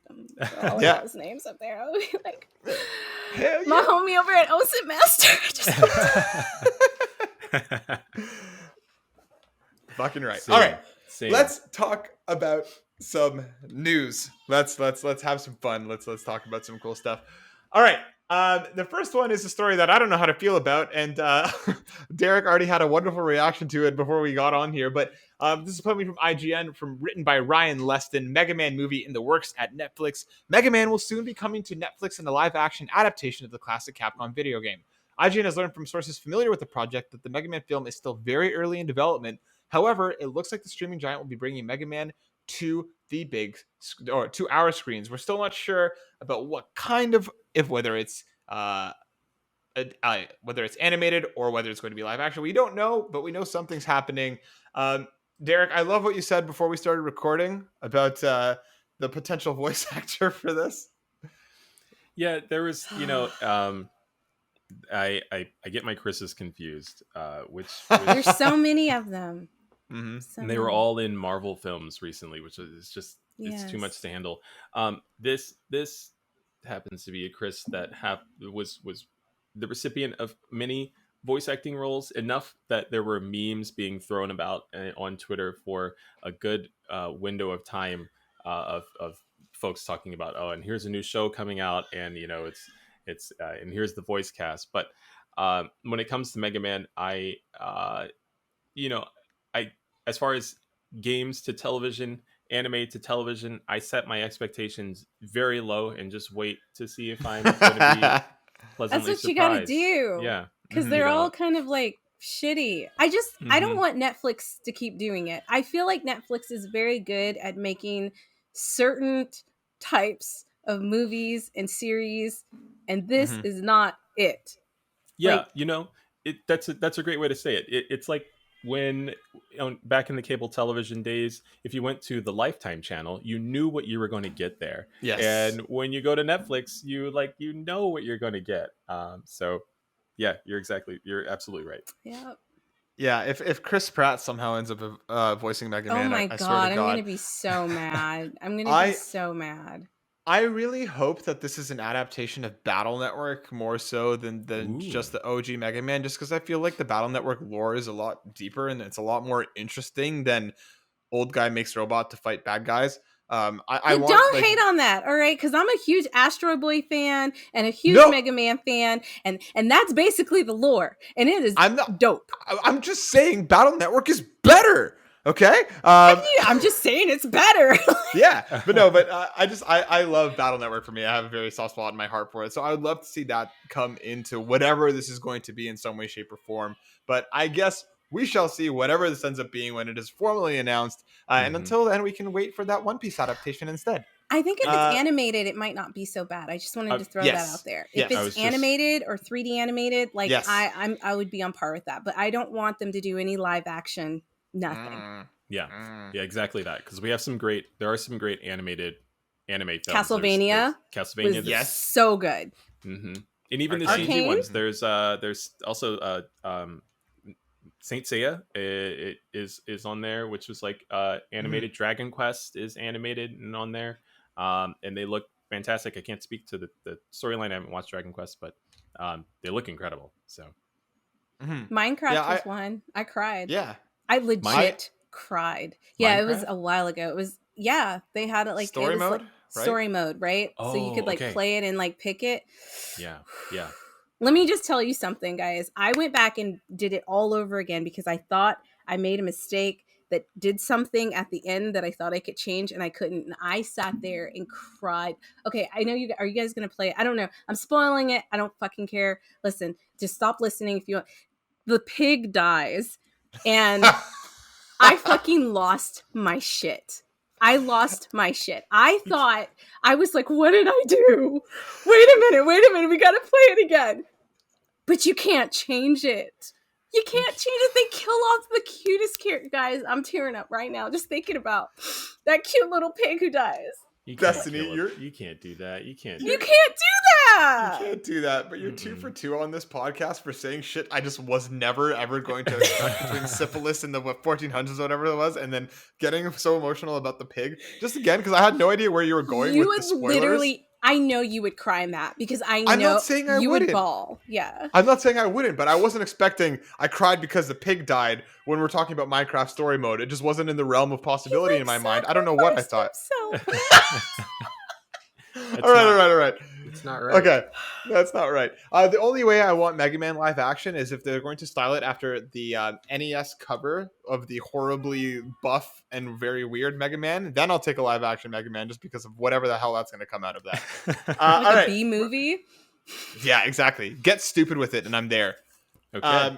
Speaker 2: all
Speaker 1: Yeah.
Speaker 2: those names up there, I'll be like,
Speaker 1: Hell
Speaker 2: my
Speaker 1: yeah.
Speaker 2: homie over at Onsen Master.
Speaker 1: Fucking right.
Speaker 3: Same,
Speaker 1: All right.
Speaker 3: same.
Speaker 1: Let's talk about some news. Let's have some fun. Let's talk about some cool stuff. All right. The first one is a story that I don't know how to feel about, and Derek already had a wonderful reaction to it before we got on here. But this is coming from IGN, written by Ryan Leston. Mega Man movie in the works at Netflix. Mega Man will soon be coming to Netflix in a live-action adaptation of the classic Capcom video game. IGN has learned from sources familiar with the project that the Mega Man film is still very early in development. However, it looks like the streaming giant will be bringing Mega Man to to our screens. We're still not sure about what kind of, whether it's animated or whether it's going to be live action. We don't know, but we know something's happening. Derek, I love what you said before we started recording about the potential voice actor for this.
Speaker 3: Yeah, there was, I get my Chris's confused, which
Speaker 2: There's so many of them.
Speaker 1: Mm-hmm.
Speaker 2: So
Speaker 3: and they were
Speaker 2: many.
Speaker 3: all in Marvel films recently, which is just it's too much
Speaker 2: Yes.
Speaker 3: to handle. This happens to be a Chris that was the recipient of many voice acting roles, enough that there were memes being thrown about on Twitter for a good window of time of folks talking about, oh, and here's a new show coming out, and it's and here's the voice cast. But when it comes to Mega Man, I as far as games to television, anime to television, I set my expectations very low and just wait to see if I'm going to be
Speaker 2: That's
Speaker 3: pleasantly
Speaker 2: what you gotta
Speaker 3: surprised.
Speaker 2: do.
Speaker 3: Yeah,
Speaker 2: Because
Speaker 1: Mhm.
Speaker 2: they're
Speaker 3: You know.
Speaker 2: all kind of like shitty. I don't
Speaker 3: Mhm.
Speaker 2: want Netflix to keep doing it. I feel like Netflix is very good at making certain types of movies and series, and this
Speaker 1: Mhm.
Speaker 2: is not it.
Speaker 3: Yeah,
Speaker 2: Like-
Speaker 3: that's a great way to say it. It's like when back in the cable television days, if you went to the Lifetime channel, you knew what you were going to get there.
Speaker 1: Yes.
Speaker 3: And when you go to Netflix, you know what you're going to get. So yeah, you're absolutely right.
Speaker 2: Yeah.
Speaker 1: Yeah, if Chris Pratt somehow ends up voicing Mega
Speaker 2: Oh
Speaker 1: Man,
Speaker 2: my
Speaker 1: I swear
Speaker 2: god,
Speaker 1: to
Speaker 2: I'm
Speaker 1: God,
Speaker 2: gonna be so mad. I'm gonna be so mad.
Speaker 1: I really hope that this is an adaptation of Battle Network more so than
Speaker 3: Ooh.
Speaker 1: just the OG Mega Man, just because I feel like the Battle Network lore is a lot deeper and it's a lot more interesting than old guy makes robot to fight bad guys.
Speaker 2: Don't hate on that, all right? Because I'm a huge Astro Boy fan and a huge
Speaker 1: No.
Speaker 2: Mega Man fan, and that's basically the lore, and it is dope.
Speaker 1: I'm just saying Battle Network is better. Okay.
Speaker 2: I'm just saying it's better.
Speaker 1: Yeah, but I love Battle Network. For me, I have a very soft spot in my heart for it, so I would love to see that come into whatever this is going to be in some way, shape, or form. But I guess we shall see whatever this ends up being when it is formally announced, and until then we can wait for that One Piece adaptation instead.
Speaker 2: I think if it's animated, it might not be so bad. I just wanted to throw that out there. If it's animated or 3D animated, like I would be on par with that, but I don't want them to do any live action. Nothing.
Speaker 3: Yeah, exactly that. Because there are some great animated anime films.
Speaker 2: Castlevania
Speaker 3: Castlevania,
Speaker 2: so good.
Speaker 3: Mm-hmm. And even the
Speaker 2: Arcane?
Speaker 3: CG ones. There's also Saint Seiya is on there, which was like animated. Dragon Quest is animated and on there, and they look fantastic. I can't speak to the storyline. I haven't watched Dragon Quest, but they look incredible. So
Speaker 2: Minecraft was one. I cried.
Speaker 1: Yeah,
Speaker 2: I legit cried. Yeah, Minecraft? It was a while ago. It was they had it like
Speaker 1: story mode,
Speaker 2: right? Story mode, right?
Speaker 3: Oh,
Speaker 2: so you could like play it and like pick it.
Speaker 3: Yeah.
Speaker 2: Let me just tell you something, guys. I went back and did it all over again because I thought I made a mistake that did something at the end that I thought I could change and I couldn't. And I sat there and cried. Okay, I know you are. You guys gonna play it? I don't know. I'm spoiling it. I don't fucking care. Listen, just stop listening if you want. The pig dies, and I fucking lost my shit. I lost my shit. I thought, I was like, what did I do? Wait a minute, we gotta play it again. But you can't change it. You can't change it. They kill off the cutest character. Guys, I'm tearing up right now just thinking about that cute little pig who dies.
Speaker 1: Destiny,
Speaker 3: you can't do that. You can't do
Speaker 2: that.
Speaker 1: You can't do that, but you're 2 for 2 on this podcast for saying shit I just was never, ever going to expect between syphilis in the 1400s or whatever it was, and then getting so emotional about the pig. Just again, because I had no idea where you were going with the spoilers.
Speaker 2: Literally, I know you would cry, Matt, because I'm
Speaker 1: not saying I
Speaker 2: you
Speaker 1: wouldn't.
Speaker 2: Would bawl. Yeah.
Speaker 1: I'm not saying I wouldn't, but I wasn't expecting I cried because the pig died when we're talking about Minecraft story mode. It just wasn't in the realm of possibility in my mind. I don't know what I thought. All right.
Speaker 4: It's not right.
Speaker 1: Okay, that's not right. The only way I want Mega Man live action is if they're going to style it after the NES cover of the horribly buff and very weird Mega Man. Then I'll take a live action Mega Man just because of whatever the hell that's going to come out of that.
Speaker 2: Like
Speaker 1: all
Speaker 2: a
Speaker 1: right.
Speaker 2: B movie?
Speaker 1: Yeah, exactly. Get stupid with it, and I'm there.
Speaker 3: Okay.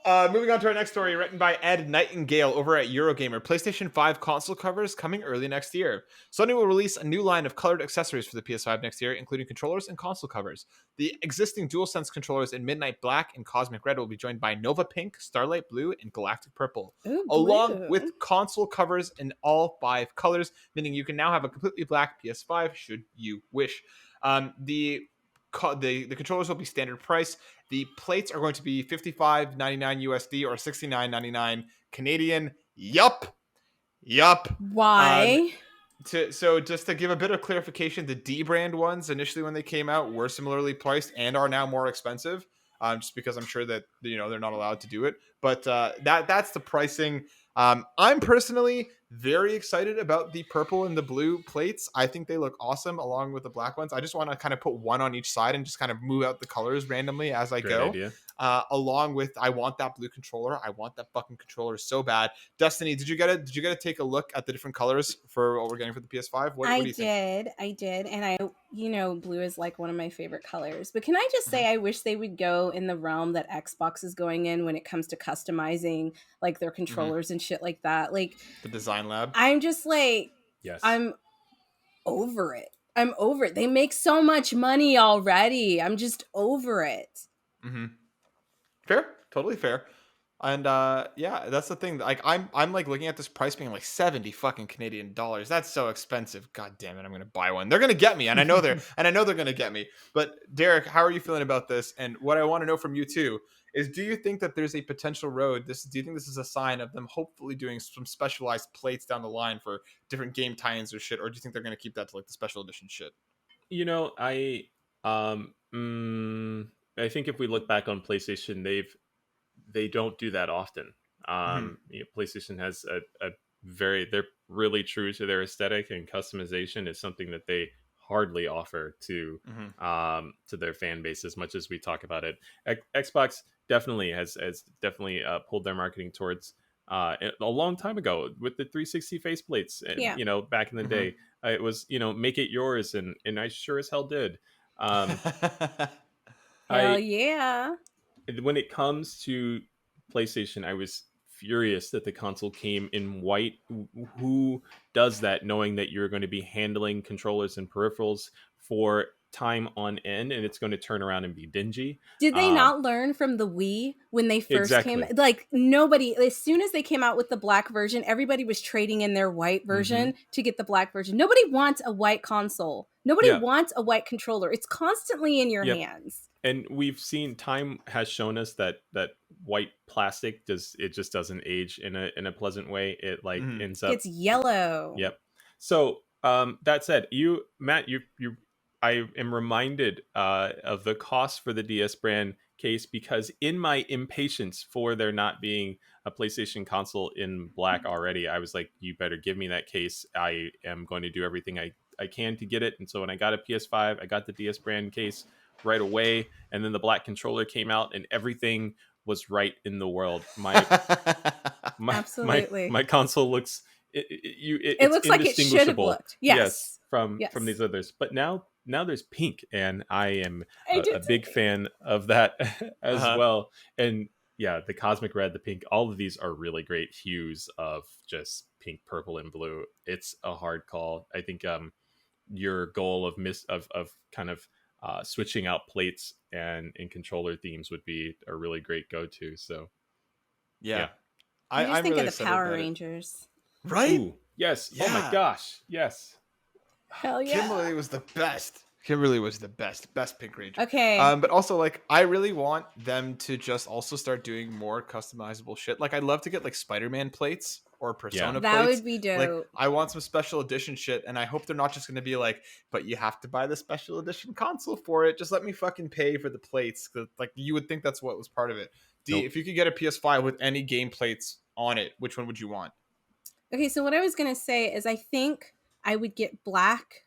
Speaker 1: Moving on to our next story, written by Ed Nightingale over at Eurogamer. PlayStation 5 console covers coming early next year. Sony will release a new line of colored accessories for the PS5 next year, including controllers and console covers. The existing DualSense controllers in Midnight Black and Cosmic Red will be joined by Nova Pink, Starlight Blue, and Galactic Purple, along with console covers in all 5 colors, meaning you can now have a completely black PS5 should you wish. The controllers will be standard price. The plates are going to be $55.99 USD or $69.99 Canadian. Yup.
Speaker 2: Why?
Speaker 1: So just to give a bit of clarification, the D brand ones initially when they came out were similarly priced and are now more expensive. Just because I'm sure that they're not allowed to do it. But that's the pricing. I'm personally very excited about the purple and the blue plates. I think they look awesome along with the black ones. I just want to kind of put one on each side and just kind of move out the colors randomly as I go.
Speaker 3: Idea.
Speaker 1: Along with, I want that blue controller. I want that fucking controller so bad. Destiny, did you get to take a look at the different colors for what we're getting for the PS5? What do you think?
Speaker 2: I did. And blue is like one of my favorite colors. But can I just say, I wish they would go in the realm that Xbox is going in when it comes to customizing like their controllers and shit like that. Like
Speaker 1: the design lab.
Speaker 2: I'm just like,
Speaker 3: yes,
Speaker 2: I'm over it. They make so much money already. I'm just over it.
Speaker 1: Mm-hmm. Fair, totally fair. And that's the thing. Like I'm like looking at this price being like 70 fucking Canadian dollars. That's so expensive. God damn it, I'm gonna buy one. They're gonna get me, and I know they're gonna get me. But Derek, how are you feeling about this? And what I want to know from you too is, do you think that there's a potential road? Do you think this is a sign of them hopefully doing some specialized plates down the line for different game tie-ins or shit, or do you think they're gonna keep that to like the special edition shit?
Speaker 3: I think if we look back on PlayStation, they don't do that often. PlayStation has they're really true to their aesthetic, and customization is something that they hardly offer to their fan base as much as we talk about it. Xbox definitely has definitely pulled their marketing towards a long time ago with the 360 faceplates. And, back in the day, it was, make it yours. And I sure as hell did.
Speaker 2: Hell yeah.
Speaker 3: When it comes to PlayStation, I was furious that the console came in white. Who does that knowing that you're going to be handling controllers and peripherals for time on end, and it's going to turn around and be dingy?
Speaker 2: Did they not learn from the Wii when they first came? Like, nobody, as soon as they came out with the black version, everybody was trading in their white version to get the black version. Nobody wants a white console. Nobody wants a white controller. It's constantly in your hands.
Speaker 3: And we've seen, time has shown us that white plastic just doesn't age in a pleasant way. It ends up,
Speaker 2: it's yellow.
Speaker 3: Yep. So that said, Matt, I am reminded of the cost for the DS brand case, because in my impatience for there not being a PlayStation console in black already, I was like, you better give me that case. I am going to do everything I can to get it. And so when I got a PS5, I got the DS brand case right away, and then the black controller came out and everything was right in the world. My
Speaker 2: Absolutely.
Speaker 3: my console looks
Speaker 2: It
Speaker 3: it's
Speaker 2: looks like it should have
Speaker 3: indistinguishable.
Speaker 2: looked.
Speaker 3: Yes,
Speaker 2: Yes.
Speaker 3: from these others. But now there's pink, and I am
Speaker 2: I
Speaker 3: a
Speaker 2: did
Speaker 3: big
Speaker 2: say
Speaker 3: fan of that as
Speaker 1: Uh-huh.
Speaker 3: well. And yeah, the cosmic red, the pink, all of these are really great hues of just pink, purple, and blue. It's a hard call. I think your goal of kind of switching out plates and controller themes would be a really great go-to. So
Speaker 1: Yeah.
Speaker 3: yeah.
Speaker 2: I just
Speaker 1: I'm
Speaker 2: think
Speaker 1: really
Speaker 2: of the
Speaker 1: excited
Speaker 2: Power
Speaker 1: about it.
Speaker 2: Rangers.
Speaker 1: Right?
Speaker 3: Ooh, yes. Oh my
Speaker 1: Yeah.
Speaker 3: gosh, yes.
Speaker 2: Hell yeah.
Speaker 1: Kimberly was the best. Kimberly was the best Pink Ranger.
Speaker 2: Okay.
Speaker 1: But also, like, I really want them to just also start doing more customizable shit. Like, I'd love to get like Spider-Man plates or Persona
Speaker 2: That
Speaker 1: plates.
Speaker 2: would be
Speaker 1: Like,
Speaker 2: dope.
Speaker 1: I want some special edition shit, and I hope they're not just going to be like, but you have to buy the special edition console for it. Just let me fucking pay for the plates. 'Cause, like, you would think that's what was part of it.
Speaker 3: Nope.
Speaker 1: If you could get a PS5 with any game plates on it, which one would you want?
Speaker 2: Okay, so what I was going to say is I think I would get black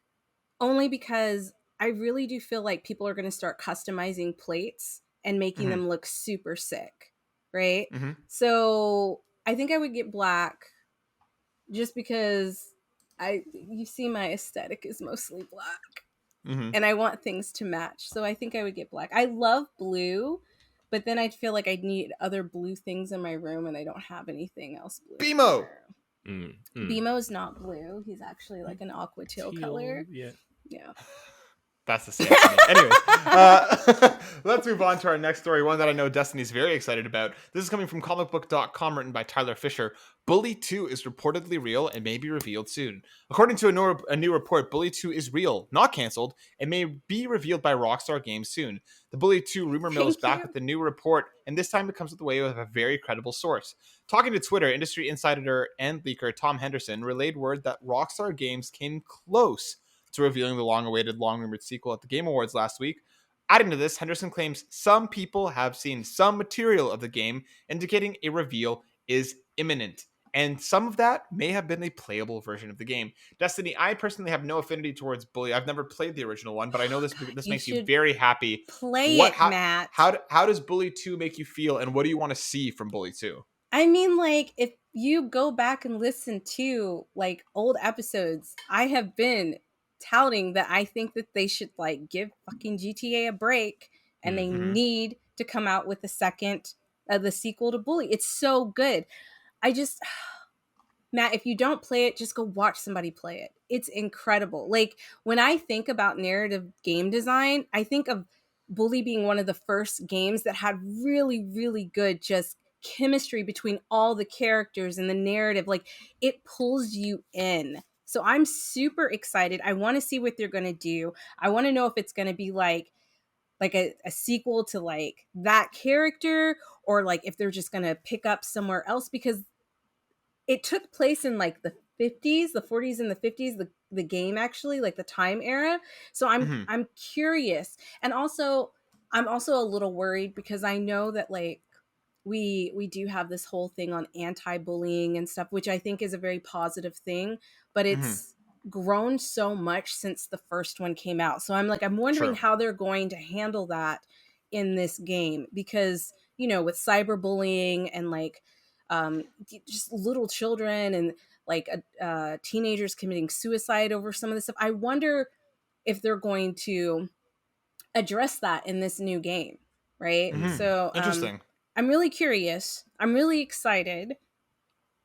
Speaker 2: only because I really do feel like people are going to start customizing plates and making
Speaker 1: Mhm.
Speaker 2: them look super sick, right?
Speaker 1: Mhm.
Speaker 2: So I think I would get black just because you see my aesthetic is mostly black
Speaker 1: Mhm.
Speaker 2: and I want things to match. So I think I would get black. I love blue, but then I'd feel like I'd need other blue things in my room and I don't have anything else blue. in my
Speaker 1: BMO!
Speaker 2: room.
Speaker 3: Mm.
Speaker 2: BMO's not blue. He's actually like an aqua teal color.
Speaker 3: Yeah.
Speaker 2: Yeah.
Speaker 1: That's the same for me. Anyways, let's move on to our next story, one that I know Destiny's very excited about. This is coming from comicbook.com, written by Tyler Fisher. Bully 2 is reportedly real and may be revealed soon. According to a new report, Bully 2 is real, not canceled, and may be revealed by Rockstar Games soon. The Bully 2 rumor mill is
Speaker 2: Thank
Speaker 1: back
Speaker 2: you.
Speaker 1: with a new report, and this time it comes with the way of a very credible source. Talking to Twitter, industry insider and leaker Tom Henderson relayed word that Rockstar Games came close to revealing the long-awaited, long-rumored sequel at the Game Awards last week. Adding to this, Henderson claims some people have seen some material of the game, indicating a reveal is imminent. And some of that may have been a playable version of the game. Destiny, I personally have no affinity towards Bully. I've never played the original one, but I know this
Speaker 2: You
Speaker 1: makes you
Speaker 2: should
Speaker 1: very happy.
Speaker 2: Play it, Matt.
Speaker 1: How does Bully 2 make you feel, and what do you want to see from Bully 2?
Speaker 2: I mean, like, if you go back and listen to like old episodes, I have been touting that I think that they should like give fucking GTA a break and they
Speaker 1: Mhm.
Speaker 2: need to come out with the sequel to Bully. It's so good. I just Matt, if you don't play it, just go watch somebody play it. It's incredible. Like, when I think about narrative game design, I think of Bully being one of the first games that had really, really good just chemistry between all the characters and the narrative. Like, it pulls you in. So I'm super excited. I want to see what they're going to do. I want to know if it's going to be like a sequel to like that character, or like if they're just going to pick up somewhere else, because it took place in like the 50s, the 40s and the 50s, the game actually, like the time era. So
Speaker 1: Mhm.
Speaker 2: I'm curious. And also I'm also a little worried because I know that like we do have this whole thing on anti-bullying and stuff, which I think is a very positive thing, but
Speaker 1: Mhm.
Speaker 2: it's grown so much since the first one came out. So I'm wondering
Speaker 1: True.
Speaker 2: how they're going to handle that in this game, because with cyberbullying and like just little children and like teenagers committing suicide over some of this stuff, I wonder if they're going to address that in this new game, right?
Speaker 1: Mhm.
Speaker 2: So
Speaker 1: Interesting.
Speaker 2: I'm really curious. I'm really excited,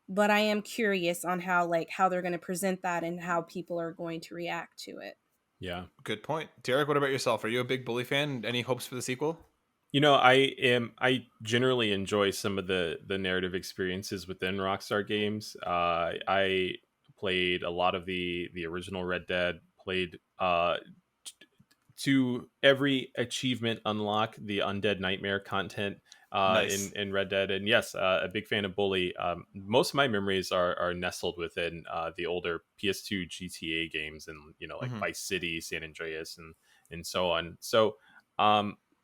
Speaker 2: but I am curious on how they're going to present that and how people are going to react to it.
Speaker 3: Yeah.
Speaker 1: Good point. Derek, what about yourself? Are you a big Bully fan? Any hopes for the sequel?
Speaker 3: I generally enjoy some of the narrative experiences within Rockstar Games. I played a lot of the original Red Dead, played to every achievement unlock the Undead Nightmare content
Speaker 1: Nice.
Speaker 3: in Red Dead, and yes, a big fan of Bully. Most of my memories are nestled within the older PS2 GTA games, and like
Speaker 1: Mhm.
Speaker 3: Vice City, San Andreas, and so on. So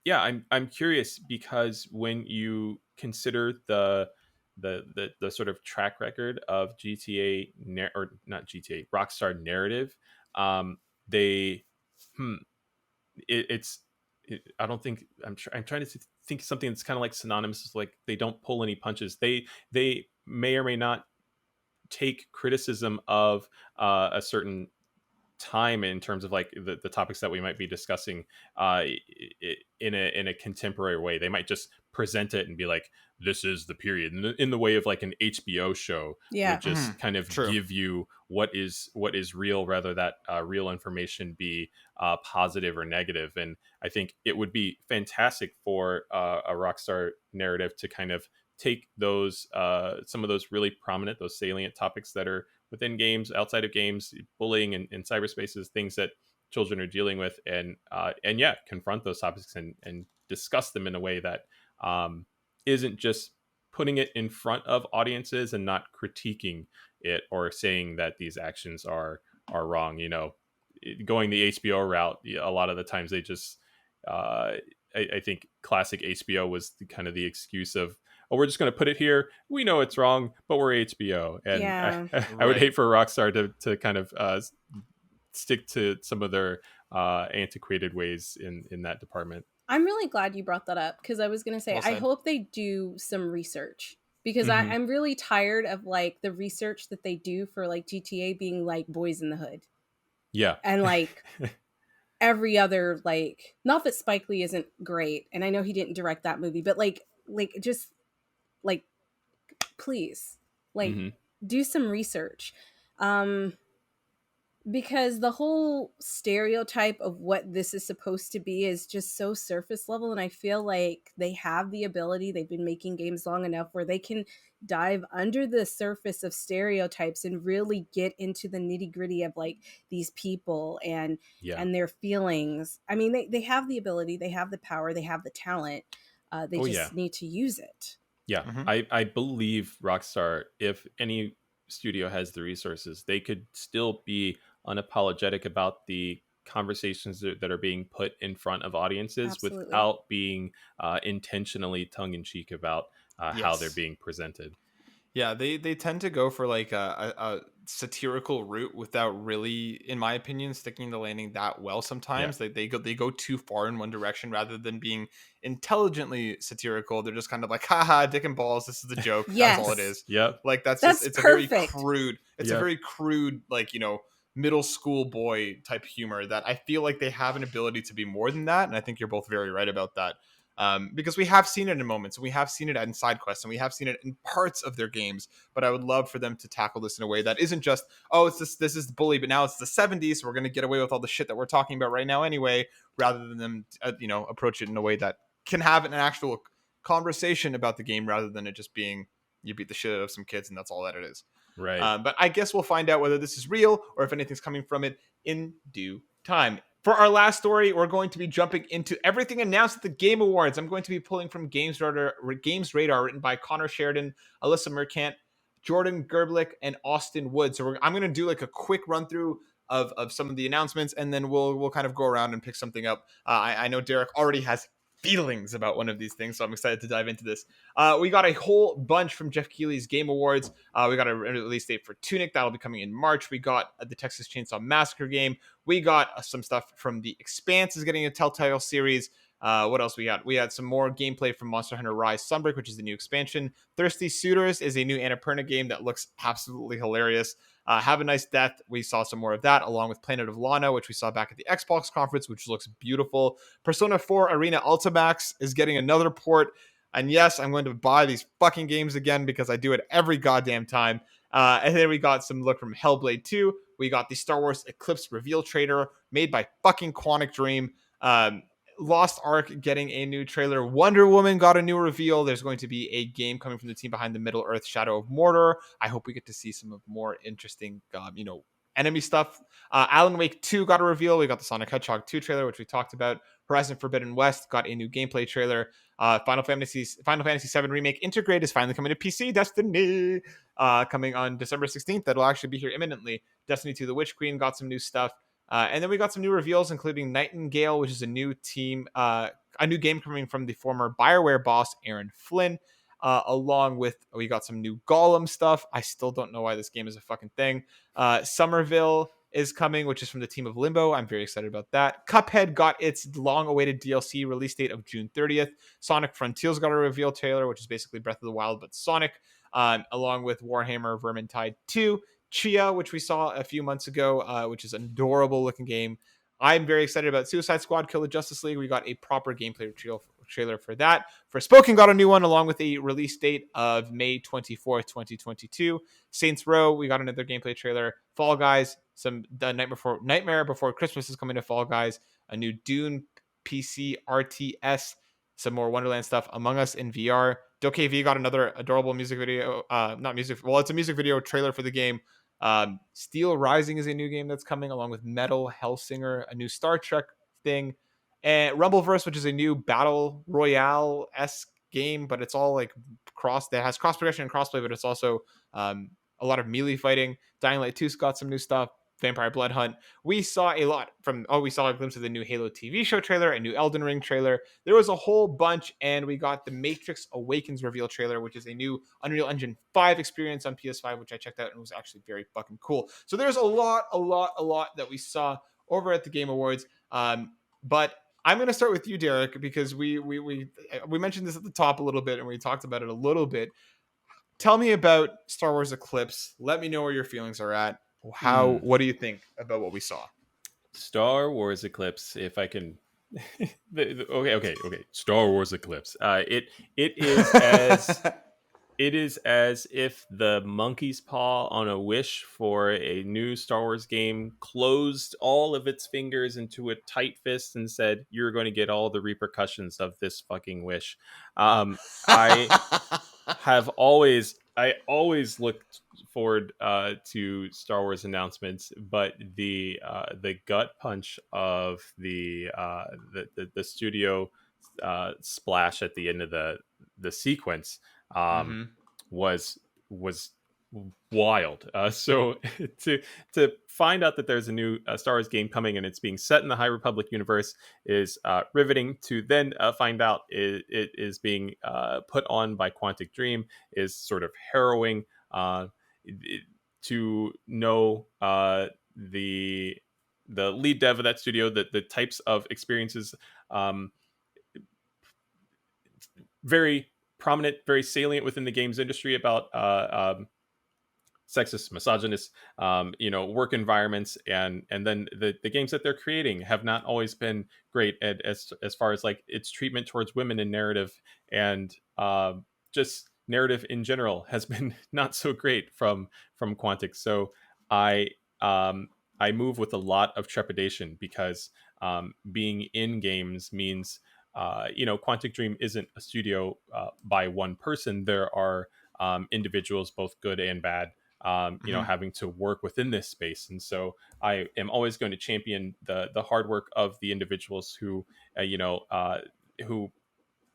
Speaker 3: yeah, I'm curious, because when you consider the sort of track record of or not GTA, Rockstar narrative, they hmm, it's I don't think I'm trying to think something that's kind of like synonymous. Is like they don't pull any punches. They may or may not take criticism of a certain time in terms of like the topics that we might be discussing in a contemporary way. They might just present it and be like, this is the period in the way of like an HBO show
Speaker 2: Yeah.
Speaker 3: would just kind of
Speaker 1: True.
Speaker 3: give you what is real, rather that real information be positive or negative. And I think it would be fantastic for a Rockstar narrative to kind of take those some of those really prominent, those salient topics that are within games, outside of games, bullying in cyberspaces, things that children are dealing with, and yeah, confront those topics and discuss them in a way that isn't just putting it in front of audiences and not critiquing it or saying that these actions are wrong. Going the HBO route, a lot of the times they just I think classic HBO was kind of the excuse of, oh, we're just going to put it here. We know it's wrong, but we're HBO. And
Speaker 2: Yeah.
Speaker 3: I would hate for Rockstar to kind of stick to some of their antiquated ways in that department.
Speaker 2: I'm really glad you brought that up, because I was going to say,
Speaker 1: Well
Speaker 2: I
Speaker 1: said.
Speaker 2: hope they do some research, because
Speaker 3: Mhm.
Speaker 2: I'm really tired of like the research that they do for like GTA being like Boys in the Hood.
Speaker 3: Yeah.
Speaker 2: And like every other, like, not that Spike Lee isn't great, and I know he didn't direct that movie, but like just like, please, like,
Speaker 3: Hmm.
Speaker 2: do some research. Because the whole stereotype of what this is supposed to be is just so surface level, and I feel like they have the ability, they've been making games long enough where they can dive under the surface of stereotypes and really get into the nitty-gritty of like these people
Speaker 3: Yeah.
Speaker 2: and their feelings. I mean, they have the ability, they have the power, they have the talent. They
Speaker 3: Oh,
Speaker 2: just
Speaker 3: yeah.
Speaker 2: need to use it.
Speaker 3: Yeah.
Speaker 1: Mhm.
Speaker 3: I believe Rockstar, if any studio has the resources, they could still be unapologetic about the conversations that are being put in front of audiences
Speaker 2: Absolutely.
Speaker 3: without being intentionally tongue-in-cheek about how they're
Speaker 1: Yes.
Speaker 3: being presented.
Speaker 1: Yeah, they tend to go for like a satirical route without really, in my opinion, sticking the landing that well.
Speaker 3: Yeah.
Speaker 1: Sometimes they go too far in one direction rather than being intelligently satirical. They're just kind of like, haha, dick and balls. This is the joke. That's all it
Speaker 2: Yes.
Speaker 1: is.
Speaker 3: Yep.
Speaker 1: Like that's just
Speaker 2: That's
Speaker 1: it's a very
Speaker 2: perfect.
Speaker 1: crude. It's a
Speaker 3: Yep.
Speaker 1: very crude, like, middle school boy type humor that I feel like they have an ability to be more than that. And I think you're both very right about that. Because we have seen it in moments, and we have seen it in side quests, and we have seen it in parts of their games. But I would love for them to tackle this in a way that isn't just, oh, it's this is the bully, but now it's the 70s, so we're going to get away with all the shit that we're talking about right now anyway, rather than them, approach it in a way that can have an actual conversation about the game rather than it just being you beat the shit out of some kids and that's all that it is.
Speaker 3: Right.
Speaker 1: But I guess we'll find out whether this is real or if anything's coming from it in due time. For our last story, we're going to be jumping into everything announced at the Game Awards. I'm going to be pulling from Games Radar, written by Connor Sheridan, Alyssa Mercant, Jordan Gerblick, and Austin Wood. So I'm going to do like a quick run through of some of the announcements, and then we'll kind of go around and pick something up. I know Derek already has feelings about one of these things, so I'm excited to dive into this. We got a whole bunch from Jeff Keighley's Game Awards. We got a release date for Tunic that'll be coming in March. We got the Texas Chainsaw Massacre game. We got some stuff from The Expanse is getting a Telltale series. What else we got? We had some more gameplay from Monster Hunter Rise Sunbreak, which is the new expansion. Thirsty Suitors is a new Annapurna game that looks absolutely hilarious. Have a Nice Death. We saw some more of that, along with Planet of Lana, which we saw back at the Xbox conference, which looks beautiful. Persona 4 Arena Ultimax is getting another port. And yes, I'm going to buy these fucking games again because I do it every goddamn time. And then we got some look from Hellblade 2. We got the Star Wars Eclipse reveal trailer made by fucking Quantic Dream. Lost Ark getting a new trailer. Wonder Woman got a new reveal. There's going to be a game coming from the team behind the Middle Earth Shadow of Mordor. I hope we get to see some of more interesting, enemy stuff. Alan Wake 2 got a reveal. We got the Sonic Hedgehog 2 trailer, which we talked about. Horizon Forbidden West got a new gameplay trailer. Final Fantasy VII Remake Integrate is finally coming to PC. Destiny coming on December 16th. That'll actually be here imminently. Destiny 2 The Witch Queen got some new stuff. And then we got some new reveals, including Nightingale, which is a new team, a new game coming from the former BioWare boss, Aaron Flynn, along with, we got some new Gollum stuff. I still don't know why this game is a fucking thing. Somerville is coming, which is from the team of Limbo. I'm very excited about that. Cuphead got its long-awaited DLC release date of June 30th. Sonic Frontiers got a reveal trailer, which is basically Breath of the Wild but Sonic, along with Warhammer Vermintide 2. Chia, which we saw a few months ago, which is an adorable looking game. I'm very excited about Suicide Squad Kill the Justice League. We got a proper gameplay trailer for that. Forspoken got a new one along with a release date of May 24th, 2022. Saints Row, we got another gameplay trailer. Fall Guys, the Nightmare Before Christmas is coming to Fall Guys. A new Dune PC RTS, some more Wonderland stuff. Among Us in VR. DokeV got another adorable music video. It's a music video trailer for the game. Steel Rising is a new game that's coming, along with Metal Hellsinger, a new Star Trek thing, and Rumbleverse, which is a new battle royale-esque game, but it's all like that has cross progression and crossplay, but it's also a lot of melee fighting. Dying Light 2's got some new stuff. Vampire Blood Hunt. We saw a glimpse of the new Halo TV show trailer, a new Elden Ring trailer. There was a whole bunch, and we got the Matrix Awakens reveal trailer, which is a new Unreal Engine 5 experience on PS5, which I checked out and was actually very fucking cool. So there's a lot that we saw over at the Game Awards. But I'm going to start with you, Derek, because we mentioned this at the top a little bit, and we talked about it a little bit. Tell me about Star Wars Eclipse. Let me know where your feelings are at. What do you think about what we saw?
Speaker 3: Star Wars Eclipse, if I can. Okay. Star Wars Eclipse. It is as if the monkey's paw on a wish for a new Star Wars game closed all of its fingers into a tight fist and said, "You're going to get all the repercussions of this fucking wish." I always looked forward to Star Wars announcements, but the gut punch of the studio splash at the end of the sequence was wild. So to find out that there's a new Star Wars game coming and it's being set in the High Republic universe is riveting. To then find out it is being put on by Quantic Dream is sort of harrowing. To know the lead dev of that studio, the types of experiences, very prominent, very salient within the games industry about sexist, misogynist, work environments, and then the games that they're creating have not always been great as far as like its treatment towards women in narrative, and just narrative in general has been not so great from Quantic. So I move with a lot of trepidation because being in games means Quantic Dream isn't a studio by one person. There are individuals, both good and bad, having to work within this space. And so I am always going to champion the hard work of the individuals who who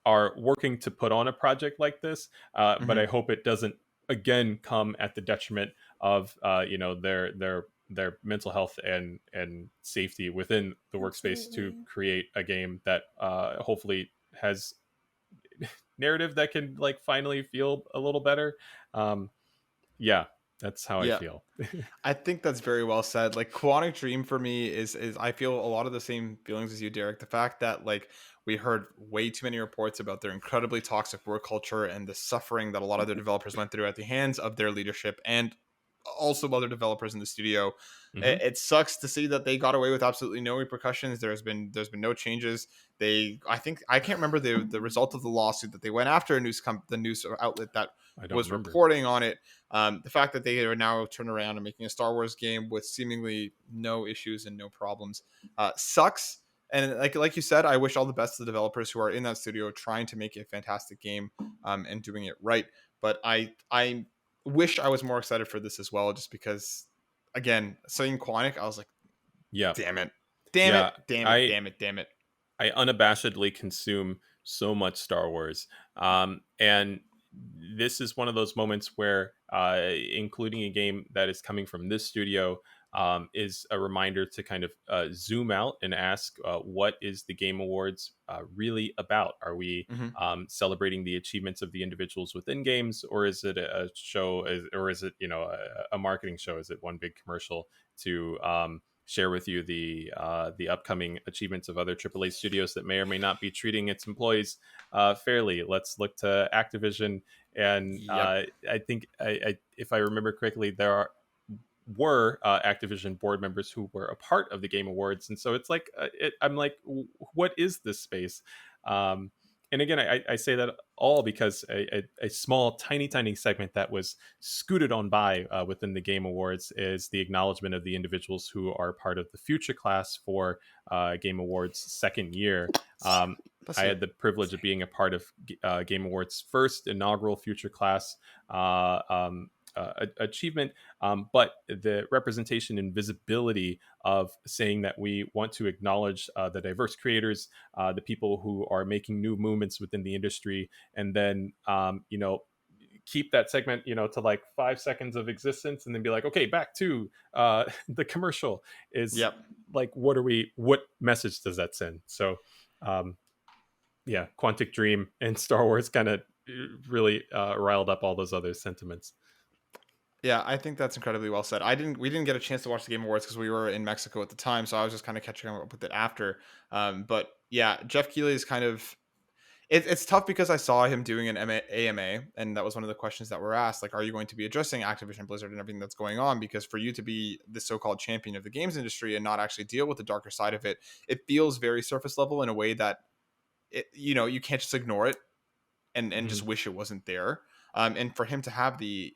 Speaker 3: are working to put on a project like this. But I hope it doesn't again come at the detriment of their mental health and safety within the workspace to create a game that hopefully has narrative that can like finally feel a little better. That's how I feel.
Speaker 1: I think that's very well said. Like Quantic Dream for me is I feel a lot of the same feelings as you, Derek. The fact that like we heard way too many reports about their incredibly toxic work culture and the suffering that a lot of their developers went through at the hands of their leadership and also other developers in the studio. It sucks to see that they got away with absolutely no repercussions. There's been no changes. I can't remember the result of the lawsuit that they went after the news outlet that was reporting on it. The fact that they are now turning around and making a Star Wars game with seemingly no issues and no problems sucks. And like you said, I wish all the best to the developers who are in that studio trying to make a fantastic game and doing it right. But I wish I was more excited for this as well, just because, again, seeing Quantic, I was like, damn it.
Speaker 3: I unabashedly consume so much Star Wars. And this is one of those moments where including a game that is coming from this studio is a reminder to kind of zoom out and ask, what is the Game Awards really about? Are we celebrating the achievements of the individuals within games, or is it a show, or is it a marketing show? Is it one big commercial to share with you the upcoming achievements of other AAA studios that may or may not be treating its employees fairly. Let's look to Activision, and
Speaker 1: Yep.
Speaker 3: I think if I remember correctly, were Activision board members who were a part of the Game Awards, and so it's like I'm like, what is this space? Um, and again, I say that all because a small, tiny segment that was scooted on by within the Game Awards is the acknowledgement of the individuals who are part of the future class for Game Awards' second year. I had the privilege of being a part of Game Awards' first inaugural future class achievement, but the representation and visibility of saying that we want to acknowledge the diverse creators, the people who are making new movements within the industry, and then keep that segment to like 5 seconds of existence and then be like, okay, back to the commercial is
Speaker 1: Yep.
Speaker 3: like, what message does that send? So yeah, Quantic Dream and Star Wars kind of really riled up all those other sentiments.
Speaker 1: Yeah, I think that's incredibly well said. We didn't get a chance to watch the Game Awards because we were in Mexico at the time, so I was just kind of catching up with it after. But yeah, Jeff Keighley is kind of it's tough because I saw him doing an AMA, and that was one of the questions that were asked, like, are you going to be addressing Activision Blizzard and everything that's going on? Because for you to be the so-called champion of the games industry and not actually deal with the darker side of it, it feels very surface level in a way that you can't just ignore it and just wish it wasn't there. And for him to have the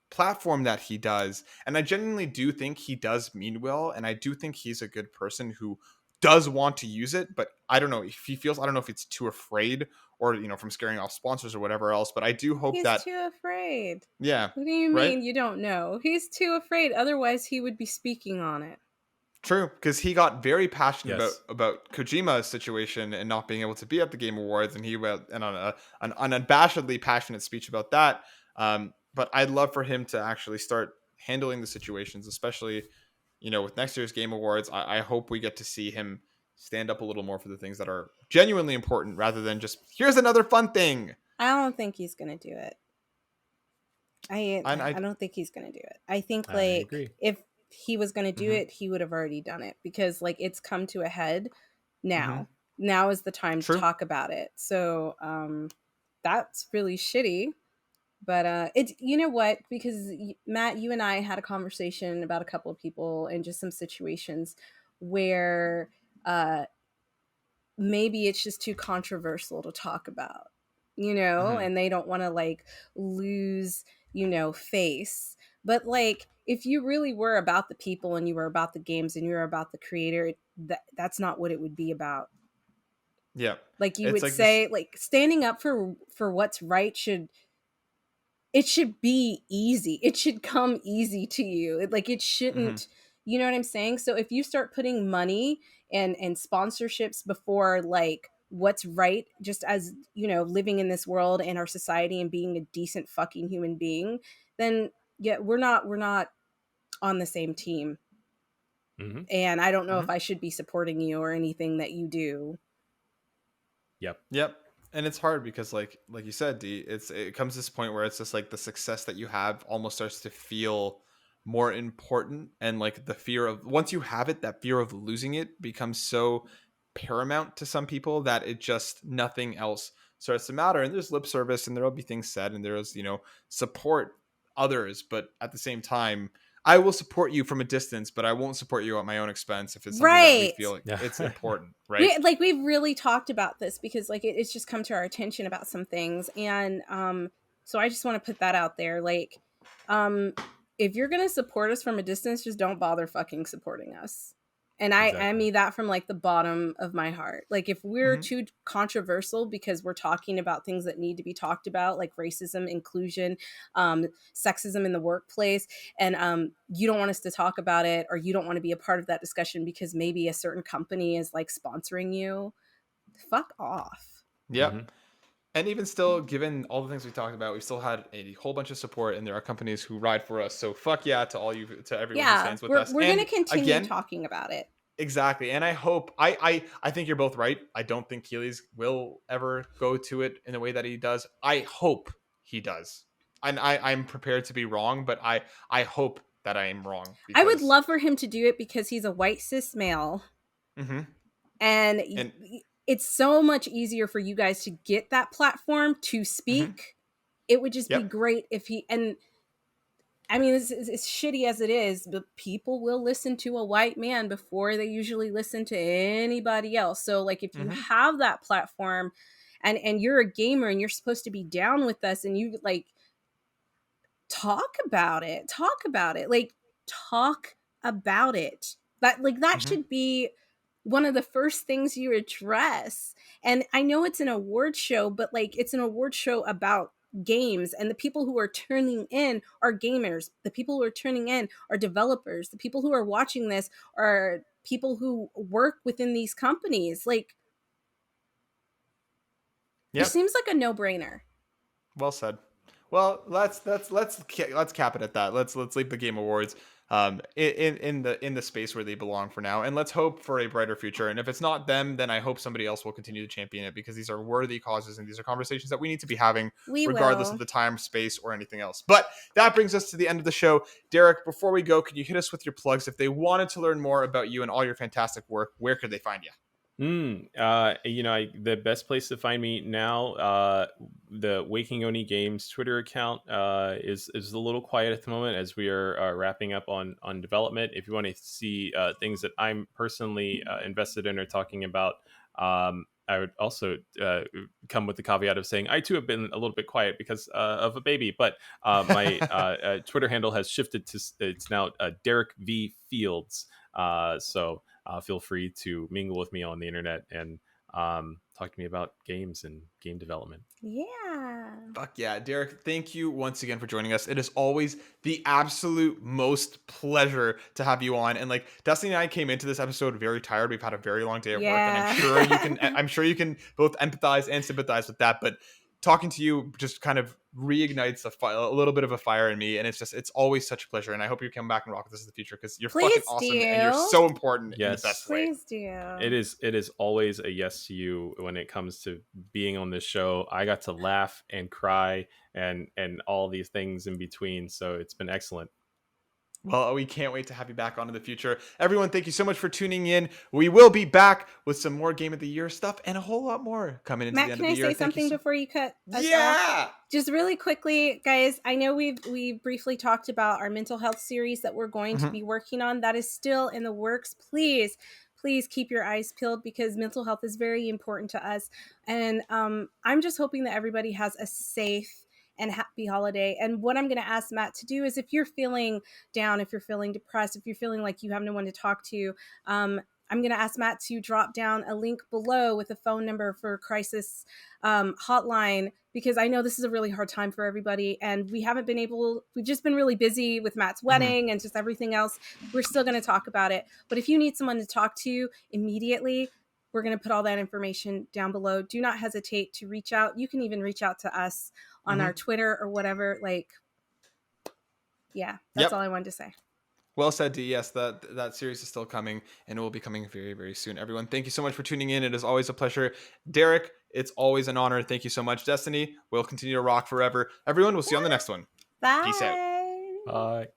Speaker 1: platform that he does, and I genuinely do think he does mean well, and I do think he's a good person who does want to use it, but I don't know if he feels, I don't know if it's too afraid or from scaring off sponsors or whatever else, but I do hope
Speaker 2: He's
Speaker 1: that
Speaker 2: too afraid.
Speaker 1: yeah.
Speaker 2: What do you
Speaker 1: Right?
Speaker 2: mean you don't know? He's too afraid. Otherwise, he would be speaking on it.
Speaker 1: True, because he got very passionate
Speaker 3: Yes.
Speaker 1: about Kojima's situation and not being able to be at the Game Awards, and he went and on an unabashedly passionate speech about that. But I'd love for him to actually start handling the situations, especially with next year's Game Awards. I hope we get to see him stand up a little more for the things that are genuinely important, rather than just here's another fun thing.
Speaker 2: I don't think he's gonna do it. I
Speaker 1: I
Speaker 2: don't think he's gonna do it. I think
Speaker 3: I agree.
Speaker 2: if he was gonna do
Speaker 1: Mhm.
Speaker 2: it, he would have already done it, because it's come to a head now.
Speaker 1: Mhm.
Speaker 2: Now is the time
Speaker 1: True.
Speaker 2: to talk about it. So that's really shitty. But it's, you know what? Because Matt, you and I had a conversation about a couple of people and just some situations where maybe it's just too controversial to talk about,
Speaker 1: Mhm.
Speaker 2: and they don't want to lose, face. But if you really were about the people and you were about the games and you were about the creator, that's not what it would be about.
Speaker 1: Yeah.
Speaker 2: Like you
Speaker 1: It's
Speaker 2: would
Speaker 1: like this.
Speaker 2: say, standing up for what's right it should be easy. It should come easy to you. It
Speaker 1: Mhm.
Speaker 2: shouldn't, you know what I'm saying? So if you start putting money and sponsorships before what's right, just as, living in this world and our society and being a decent fucking human being, then yeah, we're not on the same team.
Speaker 3: Mm-hmm.
Speaker 2: And I don't know if
Speaker 1: Mhm.
Speaker 2: I should be supporting you or anything that you do.
Speaker 3: Yep.
Speaker 1: And it's hard because like you said, D, it comes to this point where it's just like the success that you have almost starts to feel more important, and like the fear of, once you have it, that fear of losing it becomes so paramount to some people that it just, nothing else starts to matter. And there's lip service and there'll be things said and there's support others, but at the same time I will support you from a distance, but I won't support you at my own expense if it's something that we
Speaker 2: Right.
Speaker 1: feel like
Speaker 3: Yeah.
Speaker 1: it's important, right?
Speaker 2: We've really talked about this because it's just come to our attention about some things, and so I just want to put that out there. Um if you're gonna support us from a distance, just don't bother fucking supporting us. And I
Speaker 3: Exactly.
Speaker 2: mean that from the bottom of my heart. If we're
Speaker 1: Mhm.
Speaker 2: too controversial because we're talking about things that need to be talked about, like racism, inclusion, sexism in the workplace, and you don't want us to talk about it, or you don't want to be a part of that discussion because maybe a certain company is sponsoring you, fuck off.
Speaker 1: Yep.
Speaker 3: Mm-hmm.
Speaker 1: And even still, given all the things we talked about, we still had a whole bunch of support, and there are companies who ride for us. So fuck yeah to to everyone who
Speaker 2: Yeah,
Speaker 1: stands with
Speaker 2: we're
Speaker 1: us.
Speaker 2: gonna
Speaker 1: And
Speaker 2: continue
Speaker 1: again,
Speaker 2: talking about it.
Speaker 1: exactly. And I hope I think you're both right. I don't think Keeley's will ever go to it in the way that he does. I hope he does. And I'm prepared to be wrong, but I hope that I am wrong.
Speaker 2: I would love for him to do it because he's a white cis male.
Speaker 1: Mm-hmm.
Speaker 2: And it's so much easier for you guys to get that platform to speak. Mm-hmm. It would just be great if he, and I mean, it's shitty as it is, but people will listen to a white man before they usually listen to anybody else. So like if you have that platform and you're a gamer and you're supposed to be down with us and you like talk about it. That should be one of the first things you address. And I know it's an award show, but like it's an award show about games, and the people who are turning in are gamers. The people who are turning in are developers. The people who are watching this are people who work within these companies. Like, it seems like a no-brainer.
Speaker 1: Well said. Well, let's cap it at that. Let's leave the Game Awards in the space where they belong for now, and let's hope for a brighter future. And if it's not them, then I hope somebody else will continue to champion it, because these are worthy causes and these are conversations that we need to be having, regardless of the time, space, or anything else. But that brings us to the end of the show. Derrick, before we go, can you hit us with your plugs? If they wanted to learn more about you and all your fantastic work, where could they find you?
Speaker 3: The best place to find me now, the Waking Oni Games Twitter account is a little quiet at the moment as we are wrapping up on development. If you want to see things that I'm personally invested in or talking about, I would also come with the caveat of saying I too have been a little bit quiet because of a baby. But my Twitter handle has shifted to it's now Derrick V Fields. So feel free to mingle with me on the internet and talk to me about games and game development.
Speaker 2: Yeah.
Speaker 1: Fuck yeah. Derrick, thank you once again for joining us. It is always the absolute most pleasure to have you on. And like Destiny and I came into this episode very tired. We've had a very long day at work, and I'm sure you can both empathize and sympathize with that. But talking to you just kind of reignites a little bit of a fire in me, and it's always such a pleasure. And I hope you come back and rock with us in the future, because you're fucking awesome and you're so important in the best way.
Speaker 2: Please do.
Speaker 3: It is always a yes to you when it comes to being on this show. I got to laugh and cry and all these things in between, so it's been excellent.
Speaker 1: Well, we can't wait to have you back on in the future. Everyone, thank you so much for tuning in. We will be back with some more Game of the Year stuff and a whole lot more coming into the end of the year.
Speaker 2: Matt, can I say something before you cut us off? Just really quickly, guys, I know we briefly talked about our mental health series that we're going to be working on. That is still in the works. Please keep your eyes peeled, because mental health is very important to us. And I'm just hoping that everybody has a safe and happy holiday. And what I'm going to ask Matt to do is, if you're feeling down, if you're feeling depressed, if you're feeling like you have no one to talk to, I'm going to ask Matt to drop down a link below with a phone number for crisis hotline, because I know this is a really hard time for everybody, and we've just been really busy with Matt's wedding and just everything else. We're still going to talk about it. But if you need someone to talk to immediately, we're going to put all that information down below. Do not hesitate to reach out. You can even reach out to us on our Twitter or whatever. Like, yeah, that's all I wanted to say.
Speaker 1: Well said, D. Yes, that series is still coming, and it will be coming very, very soon. Everyone, thank you so much for tuning in. It is always a pleasure. Derrick, it's always an honor. Thank you so much. Destiny, we'll continue to rock forever. Everyone, we'll see you on the next one.
Speaker 2: Bye.
Speaker 1: Peace out.
Speaker 3: Bye.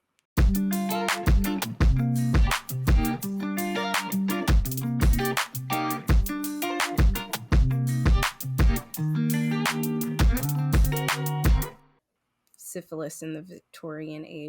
Speaker 2: Syphilis in the Victorian age.